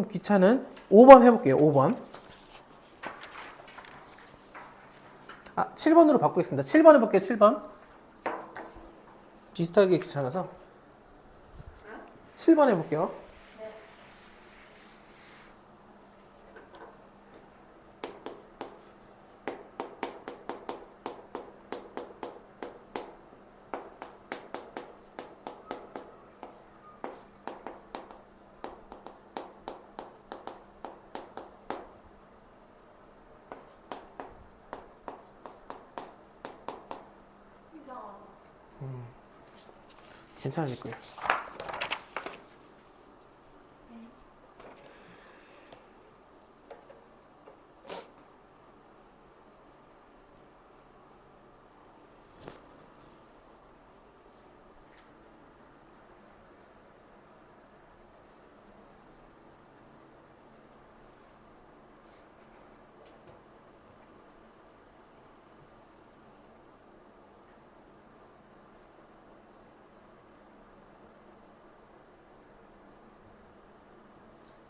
귀찮은 5번 해볼게요. 5번. 7번으로 바꾸겠습니다. 7번 해볼게요. 7번. 비슷하게 귀찮아서 7번 해볼게요. 이상하다. 괜찮을 거예요.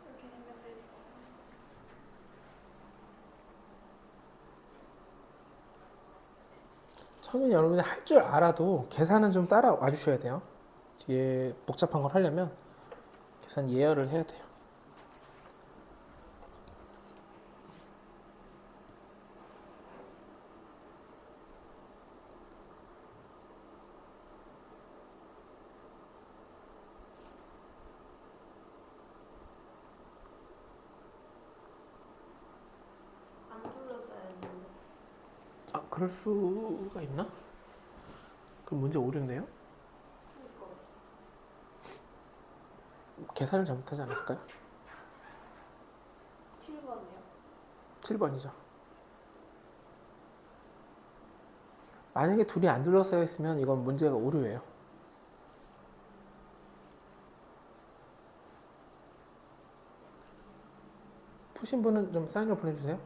이렇게 생겼을 거. 처음에 여러분이 할 줄 알아도 계산은 좀 따라와 주셔야 돼요. 뒤에 복잡한 걸 하려면 계산 예열을 해야 돼요. 안 둘러싸야 했는데. 그럴 수가 있나? 그럼 문제 오류인데요? 그니까. 계산을 잘못하지 않았을까요? 7번이요? 7번이죠. 만약에 둘이 안 둘러싸여 있으면 이건 문제가 오류예요. 푸신 분은 좀 사인을 보내주세요.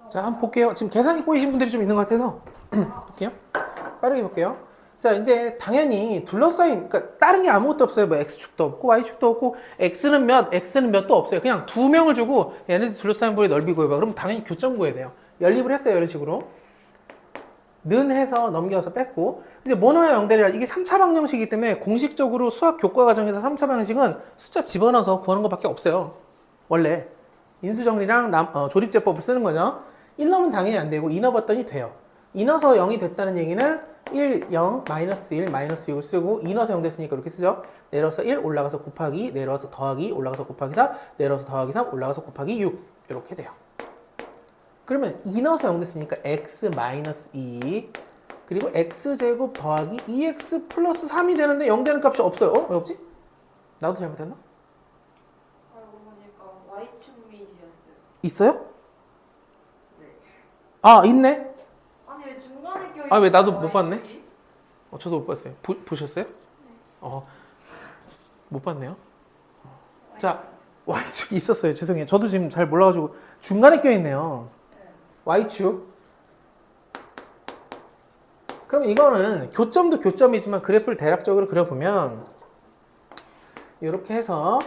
자, 한번 볼게요. 지금 계산이 꼬이신 분들이 좀 있는 것 같아서 볼게요. 빠르게 볼게요. 자, 이제 당연히 둘러싸인, 그러니까 다른 게 아무것도 없어요. 뭐 x축도 없고 y축도 없고 x는 몇, x는 몇도 없어요. 그냥 두 명을 주고 얘네들 둘러싸인 부의 넓이 구해봐. 그럼 당연히 교점 구해야 돼요. 연립을 했어요. 이런 식으로. 는 해서 넘겨서 뺐고 이제 모노와 영대리라 이게 3차 방정식이기 때문에 공식적으로 수학 교과 과정에서 3차 방정식은 숫자 집어넣어서 구하는 것밖에 없어요. 원래 인수정리랑 조립제법을 쓰는 거죠. 1 넣으면 당연히 안 되고 2 넣어봤더니 돼요. 2 넣어서 0이 됐다는 얘기는 1, 0, 마이너스 1, 마이너스 6을 쓰고 2 넣어서 0 됐으니까 이렇게 쓰죠. 내려서 1, 올라가서 곱하기, 내려와서 더하기, 올라가서 곱하기 4, 내려와서 더하기 3, 올라가서 곱하기 6 이렇게 돼요. 그러면 2 넣어서 0 됐으니까 x 마이너스 2 그리고 x제곱 더하기 2x 플러스 3이 되는데 0 되는 값이 없어요. 왜 없지? 나도 잘못했나? 알고 보니까 Y축 밑이었어요. 있어요? 네. 아, 있네. 아니 왜 중간에 껴있는 아, 왜 나도 못 봤네? Y축이? 저도 못 봤어요. 보셨어요? 못 봤네요. 자, Y축이 있었어요. 죄송해요. 저도 지금 잘 몰라가지고 중간에 껴있네요. Y축. 그럼 이거는 교점도 교점이지만 그래프를 대략적으로 그려보면 이렇게 해서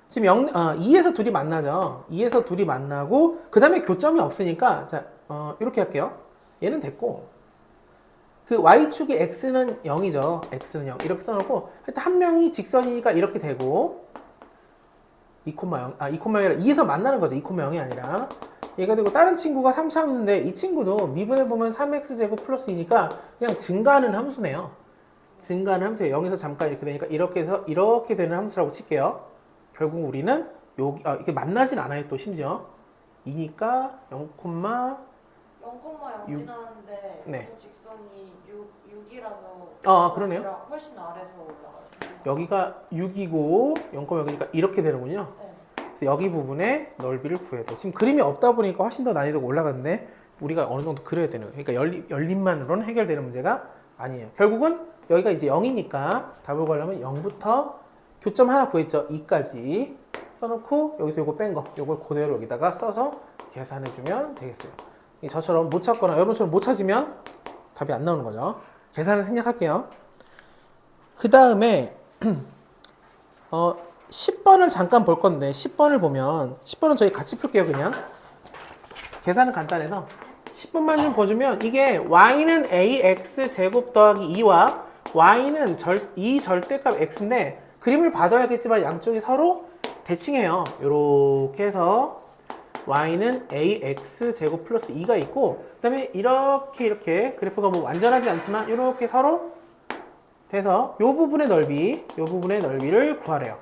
지금 2에서 둘이 만나죠. 2에서 둘이 만나고 그 다음에 교점이 없으니까 자, 이렇게 할게요. 얘는 됐고 그 Y축의 X는 0이죠. X는 0 이렇게 써놓고 하여튼 한 명이 직선이니까 이렇게 되고 2,0 2,0이 아니라 2에서 만나는 거죠. 2,0이 아니라 얘가 되고 다른 친구가 3차 함수인데 이 친구도 미분해 보면 3x제곱 플러스 2니까 그냥 증가하는 함수네요. 증가하는 함수예요. 0에서 잠깐 이렇게 되니까 이렇게 해서 이렇게 되는 함수라고 칠게요. 결국 우리는 여기 이게 만나진 않아요. 또 심지어 2니까 0,0 0,0이 나는데 네. 그 직선이 6이라서 그러네요. 훨씬 아래서 올라가요. 여기가 6이고 0,0이니까 이렇게 되는군요. 네. 그래서 여기 부분의 넓이를 구해야 돼. 지금 그림이 없다 보니까 훨씬 더 난이도가 올라갔는데 우리가 어느 정도 그려야 되는 거예요. 그러니까 열림만으로는 해결되는 문제가 아니에요. 결국은 여기가 이제 0이니까 답을 구하려면 0부터 교점 하나 구했죠. 2까지 써놓고 여기서 요거 뺀 거 요걸 그대로 여기다가 써서 계산해주면 되겠어요. 저처럼 못 찾거나 여러분처럼 못 찾으면 답이 안 나오는 거죠. 계산을 생략할게요. 그 다음에 10번을 잠깐 볼 건데 10번을 보면 10번은 저희 같이 풀게요. 그냥 계산은 간단해서 10번만 좀 봐주면 이게 y는 ax 제곱 더하기 2와 y는 이 절대값 x인데 그림을 봐둬야겠지만 양쪽이 서로 대칭해요. 이렇게 해서 y는 ax 제곱 플러스 2가 있고 그 다음에 이렇게 그래프가 뭐 완전하지 않지만 이렇게 서로 돼서 이 부분의 넓이를 구하래요.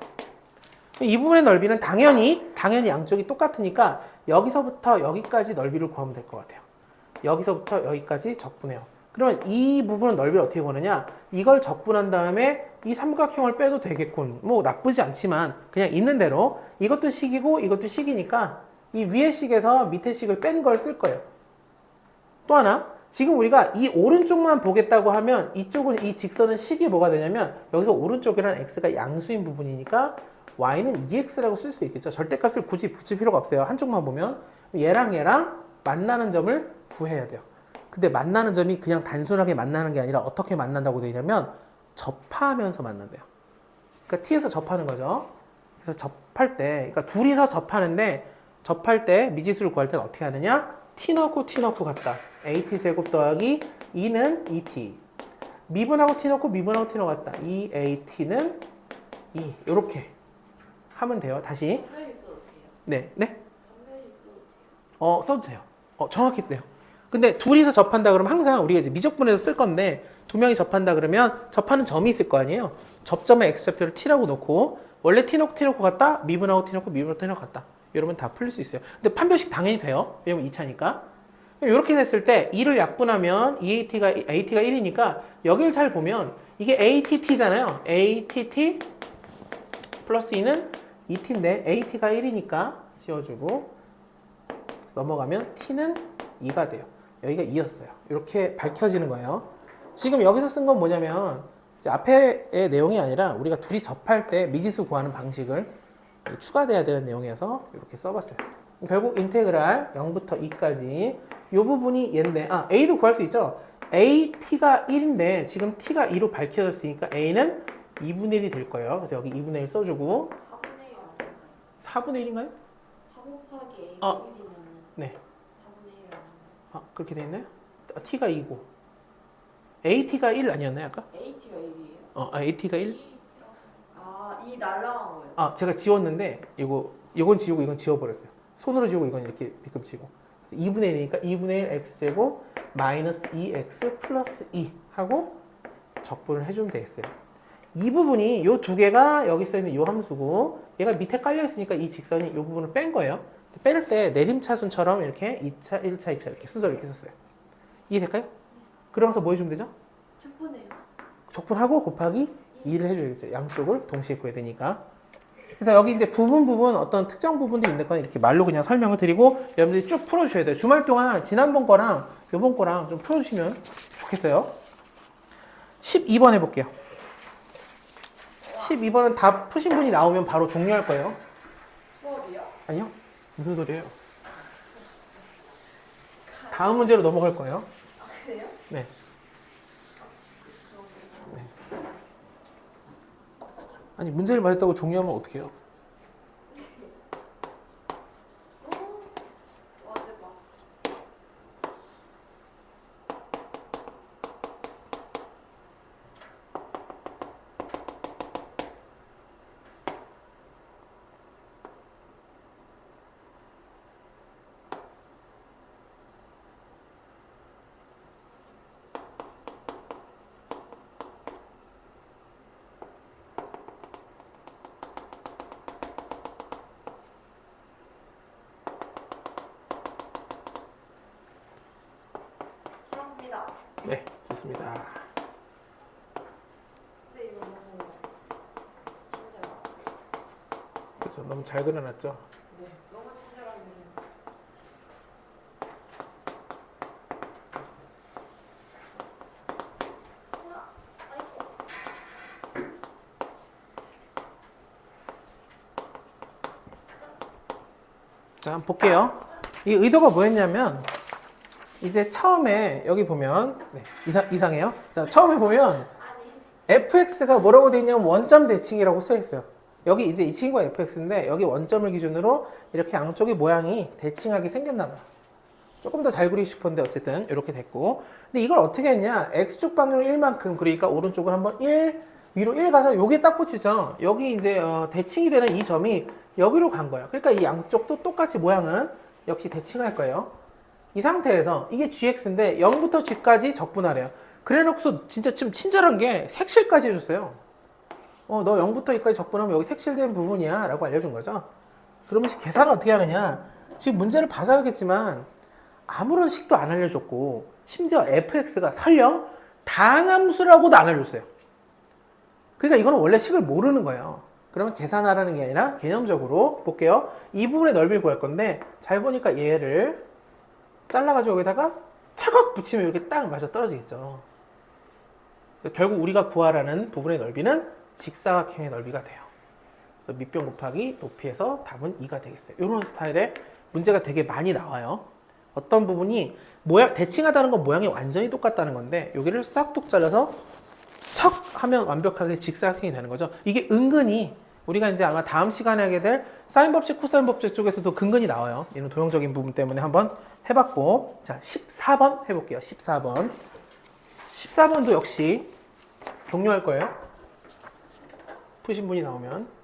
이 부분의 넓이는 당연히 양쪽이 똑같으니까 여기서부터 여기까지 넓이를 구하면 될 것 같아요. 여기서부터 여기까지 적분해요. 그러면 이 부분은 넓이를 어떻게 구하느냐? 이걸 적분한 다음에 이 삼각형을 빼도 되겠군. 뭐 나쁘지 않지만 그냥 있는 대로 이것도 식이고 이것도 식이니까 이 위의 식에서 밑의 식을 뺀 걸 쓸 거예요. 또 하나 지금 우리가 이 오른쪽만 보겠다고 하면 이쪽은 이 직선은 식이 뭐가 되냐면 여기서 오른쪽이라는 x가 양수인 부분이니까 y는 2x라고 쓸 수 있겠죠. 절대값을 굳이 붙일 필요가 없어요. 한쪽만 보면 얘랑 만나는 점을 구해야 돼요. 근데 만나는 점이 그냥 단순하게 만나는 게 아니라 어떻게 만난다고 되냐면 접하면서 만난대요. 그러니까 t에서 접하는 거죠. 그래서 접할 때 그러니까 둘이서 접할 때 미지수를 구할 때는 어떻게 하느냐? t 넣고 갔다. at 제곱 더하기 2는 2t. 미분하고 t 넣고 t 넣었다. 2at는 2. 이렇게 하면 돼요. 다시. 네. 써도 돼요. 정확히 돼요. 근데 둘이서 접한다 그러면 항상 우리가 이제 미적분에서 쓸 건데 두 명이 접한다 그러면 접하는 점이 있을 거 아니에요. 접점의 x좌표를 t라고 놓고 원래 t 넣고 갔다. 미분하고 t 넣고 갔다. 이러면 다 풀릴 수 있어요. 근데 판별식 당연히 돼요. 왜냐면 2차니까. 이렇게 됐을 때 2를 약분하면 AT가 1이니까 여기를 잘 보면 이게 ATT잖아요. ATT 플러스 2는 2T인데 AT가 1이니까 지워주고 넘어가면 T는 2가 돼요. 여기가 2였어요. 이렇게 밝혀지는 거예요. 지금 여기서 쓴 건 뭐냐면 이제 앞에의 내용이 아니라 우리가 둘이 접할 때 미지수 구하는 방식을 추가돼야 되는 내용이어서 이렇게 써봤어요. 결국 인테그랄 0부터 2까지 이 부분이 얘인데 a도 구할 수 있죠. at가 1인데 지금 t가 2로 밝혀졌으니까 a는 2분의 1이 될 거예요. 그래서 여기 2분의 1 써주고 4분의 1인가요? 4 곱하기 a 아. 1이면 네. 4분의 1 그렇게 돼 있나요? t가 2고 at가 1 아니었나요 아까? AT가 1이에요? at가 1? 이 날라간 거예요. 제가 지웠는데 이건 지우고 이건 지워버렸어요. 손으로 지우고 이건 이렇게 비급치고 2분의 1이니까 2분의 1 x제곱 마이너스 2x 플러스 2 하고 적분을 해주면 되겠어요. 이 부분이 이 두 개가 여기 써있는 이 함수고 얘가 밑에 깔려있으니까 이 직선이 이 부분을 뺀 거예요. 뺄 때 내림차순처럼 이렇게 2차, 1차, 2차 이렇게 순서를 이렇게 썼어요. 이해될까요? 그러면서 뭐 해주면 되죠? 충분해요. 적분하고 곱하기 2를 해줘야겠죠. 양쪽을 동시에 구해야 되니까. 그래서 여기 이제 부분 어떤 특정 부분도 있는 건 이렇게 말로 그냥 설명을 드리고 여러분들이 쭉 풀어주셔야 돼요. 주말 동안 지난번 거랑 이번 거랑 좀 풀어주시면 좋겠어요. 12번 해볼게요. 12번은 다 푸신 분이 나오면 바로 종료할 거예요. 수업이요? 아니요? 무슨 소리예요? 다음 문제로 넘어갈 거예요. 그래요? 네. 아니 문제를 맞았다고 종료하면 어떡해요? 와 대박. 수고하셨습니다. 네, 좋습니다. 근데 이거 너무 친절하다. 그렇죠. 너무 잘 그려놨죠. 네. 너무 친절하게. 자, 한번 볼게요. 이 의도가 뭐였냐면 이제 처음에 여기 보면 네, 이상해요. 자, 처음에 보면 아니. fx가 뭐라고 돼 있냐면 원점 대칭이라고 써 있어요. 여기 이제 이 친구가 fx인데 여기 원점을 기준으로 이렇게 양쪽의 모양이 대칭하게 생겼나 봐요. 조금 더 잘 그리고 싶었는데 어쨌든 이렇게 됐고. 근데 이걸 어떻게 했냐? x축 방향 1만큼 그러니까 오른쪽을 한번 1 위로 1 가서 여기에 딱 붙이죠. 여기 이제 대칭이 되는 이 점이 여기로 간 거예요. 그러니까 이 양쪽도 똑같이 모양은 역시 대칭할 거예요. 이 상태에서 이게 gx인데 0부터 g까지 적분하래요. 그래놓고서 진짜 좀 친절한 게 색칠까지 해줬어요. 너 0부터 2까지 적분하면 여기 색칠된 부분이야 라고 알려준 거죠. 그러면 계산을 어떻게 하느냐? 지금 문제를 봐서 알겠지만 아무런 식도 안 알려줬고 심지어 fx가 설령 다항함수라고도 안 알려줬어요. 그러니까 이거는 원래 식을 모르는 거예요. 그러면 계산하라는 게 아니라 개념적으로 볼게요. 이 부분의 넓이를 구할 건데 잘 보니까 얘를 잘라가지고 여기다가 차각 붙이면 이렇게 딱 맞아 떨어지겠죠. 결국 우리가 구하라는 부분의 넓이는 직사각형의 넓이가 돼요. 그래서 밑변 곱하기 높이에서 답은 2가 되겠어요. 이런 스타일의 문제가 되게 많이 나와요. 어떤 부분이 대칭하다는 건 모양이 완전히 똑같다는 건데 여기를 싹둑 잘라서 척 하면 완벽하게 직사각형이 되는 거죠. 이게 은근히 우리가 이제 아마 다음 시간에 하게 될 사인 법칙, 코사인 법칙 쪽에서도 근근히 나와요. 이런 도형적인 부분 때문에 한번 해봤고, 자 14번 해볼게요. 14번. 14번도 역시 종료할 거예요. 푸신 분이 나오면.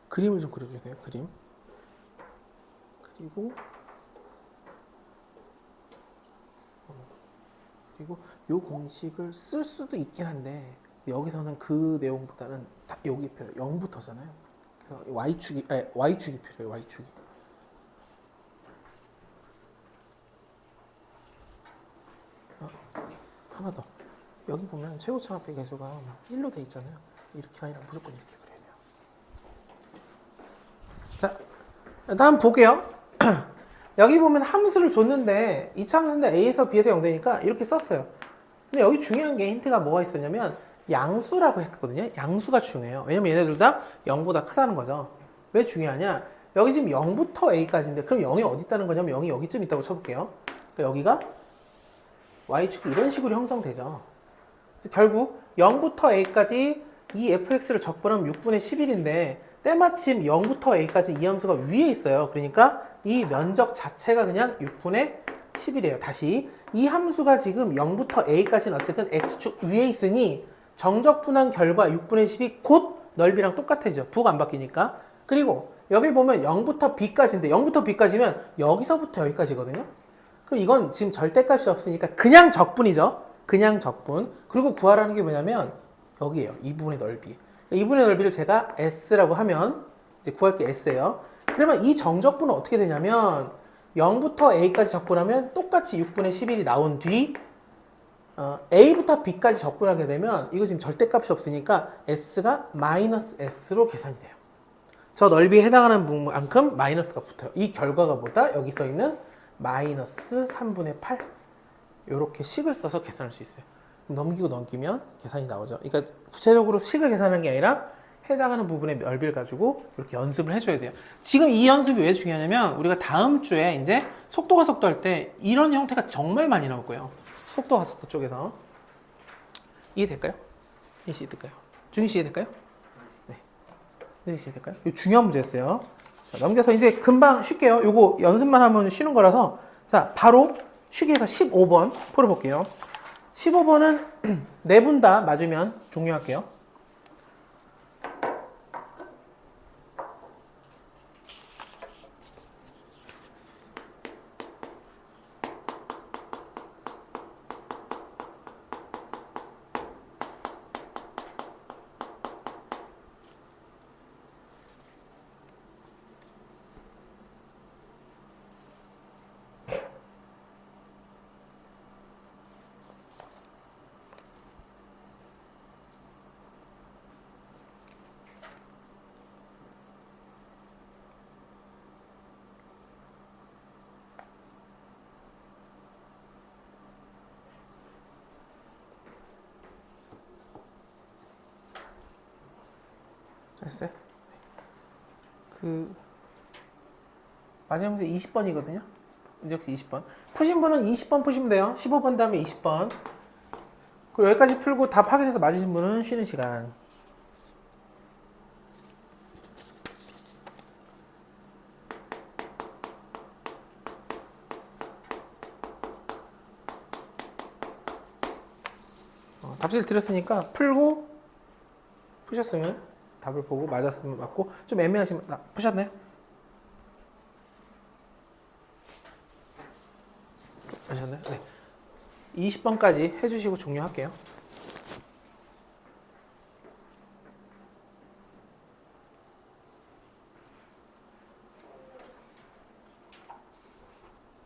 그림을 좀 그려주세요. 그림. 그리고 이 공식을 쓸 수도 있긴 한데 여기서는 그 내용보다는 다 여기 필요해요. 0부터잖아요. 그래서 y축이 필요해요. y축이. 하나 더. 여기 보면 최고차합의 계수가 1로 돼 있잖아요. 이렇게가 아니라 무조건 이렇게 그려야 돼요. 자, 다음 볼게요. 여기 보면 함수를 줬는데 2차 함수인데 a에서 b에서 0되니까 이렇게 썼어요. 근데 여기 중요한 게 힌트가 뭐가 있었냐면 양수라고 했거든요. 양수가 중요해요. 왜냐면 얘네들 다 0보다 크다는 거죠. 왜 중요하냐? 여기 지금 0부터 a까지인데 그럼 0이 어디 있다는 거냐면 0이 여기쯤 있다고 쳐볼게요. 그러니까 여기가 y축이 이런 식으로 형성되죠. 그래서 결국 0부터 a까지 이 fx를 적분하면 6분의 11인데 때마침 0부터 a까지 이 함수가 위에 있어요. 그러니까 이 면적 자체가 그냥 6분의 10이래요. 다시 이 함수가 지금 0부터 a까지는 어쨌든 x축 위에 있으니 정적분한 결과 6분의 10이 곧 넓이랑 똑같아지죠. 부가 안 바뀌니까. 그리고 여기 보면 0부터 b까지인데 0부터 b까지면 여기서부터 여기까지거든요. 그럼 이건 지금 절대값이 없으니까 그냥 적분이죠. 그냥 적분. 그리고 구하라는 게 뭐냐면 여기에요. 이 부분의 넓이. 이 부분의 넓이를 제가 s라고 하면 이제 구할 게 s예요. 그러면 이 정적분은 어떻게 되냐면 0부터 a까지 적분하면 똑같이 6분의 11이 나온 뒤 a부터 b까지 적분하게 되면 이거 지금 절대값이 없으니까 s가 마이너스 s로 계산이 돼요. 저 넓이에 해당하는 부분만큼 마이너스가 붙어요. 이 결과가 뭐다? 여기 써 있는 마이너스 3분의 8 이렇게 식을 써서 계산할 수 있어요. 넘기고 넘기면 계산이 나오죠. 그러니까 구체적으로 식을 계산하는 게 아니라 해당하는 부분의 넓이를 가지고 이렇게 연습을 해줘야 돼요. 지금 이 연습이 왜 중요하냐면 우리가 다음 주에 이제 속도가 속도 할 때 이런 형태가 정말 많이 나올 거예요. 속도가 속도 쪽에서 이해될까요? 이해될까요? 준희 씨 이해될까요? 네. 이해될까요? 이거 중요한 문제였어요. 자, 넘겨서 이제 금방 쉴게요. 요거 연습만 하면 쉬는 거라서 자 바로 쉬기 해서 15번 풀어볼게요. 15번은 네 분 다 맞으면 종료할게요. 됐어요? 그 마지막 문제 20번이거든요. 역시 20번. 푸신 분은 20번 푸시면 돼요. 15번 다음에 20번. 그리고 여기까지 풀고 답 확인해서 맞으신 분은 쉬는 시간. 답지를 드렸으니까 풀고 푸셨으면 답을 보고 맞았으면 맞고 좀 애매하시면 푸셨나요? 하셨나요? 네. 20번까지 해주시고 종료할게요.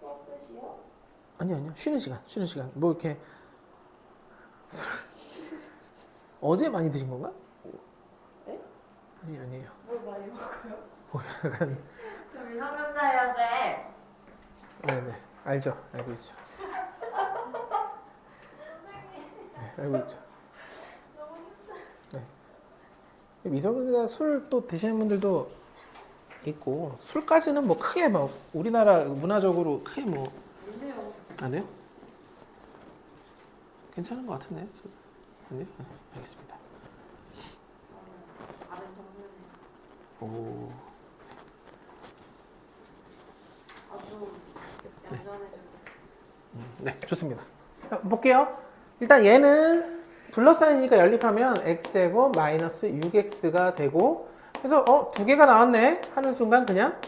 수업 끝이요? 아니요. 쉬는 시간. 뭐 이렇게 어제 많이 드신 건가? 네? 아니에요. 뭘 많이 먹어요? 뭐 약간 저 미성년자예요, 쌤. 네네 알죠. 알고 있죠. 네, 알고 있죠. 네. 미성년자 술 또 드시는 분들도 있고 술까지는 뭐 크게 뭐 우리나라 문화적으로 크게 뭐 뭔데요? 안 돼요? 괜찮은 것 같은데 술. 안 돼요? 네, 알겠습니다. 저는 다른 청소년 오. 아주 얌전해지고. 네, 좋습니다. 자, 볼게요. 일단 얘는 둘러싸이니까 연립하면 x제곱 마이너스 6x가 되고 그래서 두 개가 나왔네 하는 순간 그냥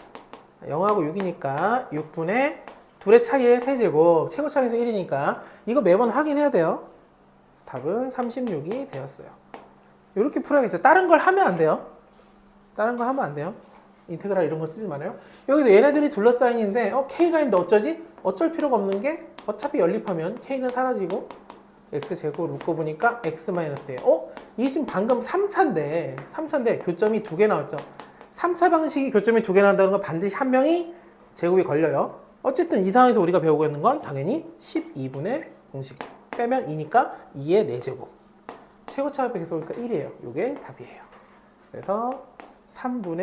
0하고 6이니까 6분의 둘의 차이의 세제곱 최고차에서 1이니까 이거 매번 확인해야 돼요. 답은 36이 되었어요. 이렇게 풀어야겠죠. 다른 걸 하면 안 돼요. 다른 거 하면 안 돼요. 인테그랄 이런 거 쓰지 말아요. 여기도 얘네들이 둘러싸이는데 K가 있는데 어쩌지? 어쩔 필요가 없는 게 어차피 연립하면 K는 사라지고 x제곱 묶어보니까 x-1. 이게 지금 방금 3차인데 교점이 2개 나왔죠. 3차 방식이 교점이 2개 나온다는 건 반드시 한 명이 제곱이 걸려요. 어쨌든 이 상황에서 우리가 배우고 있는 건 당연히 12분의 공식 빼면 2니까 2의 4제곱. 최고차가 계속 오니까 1이에요. 이게 답이에요. 그래서 3분의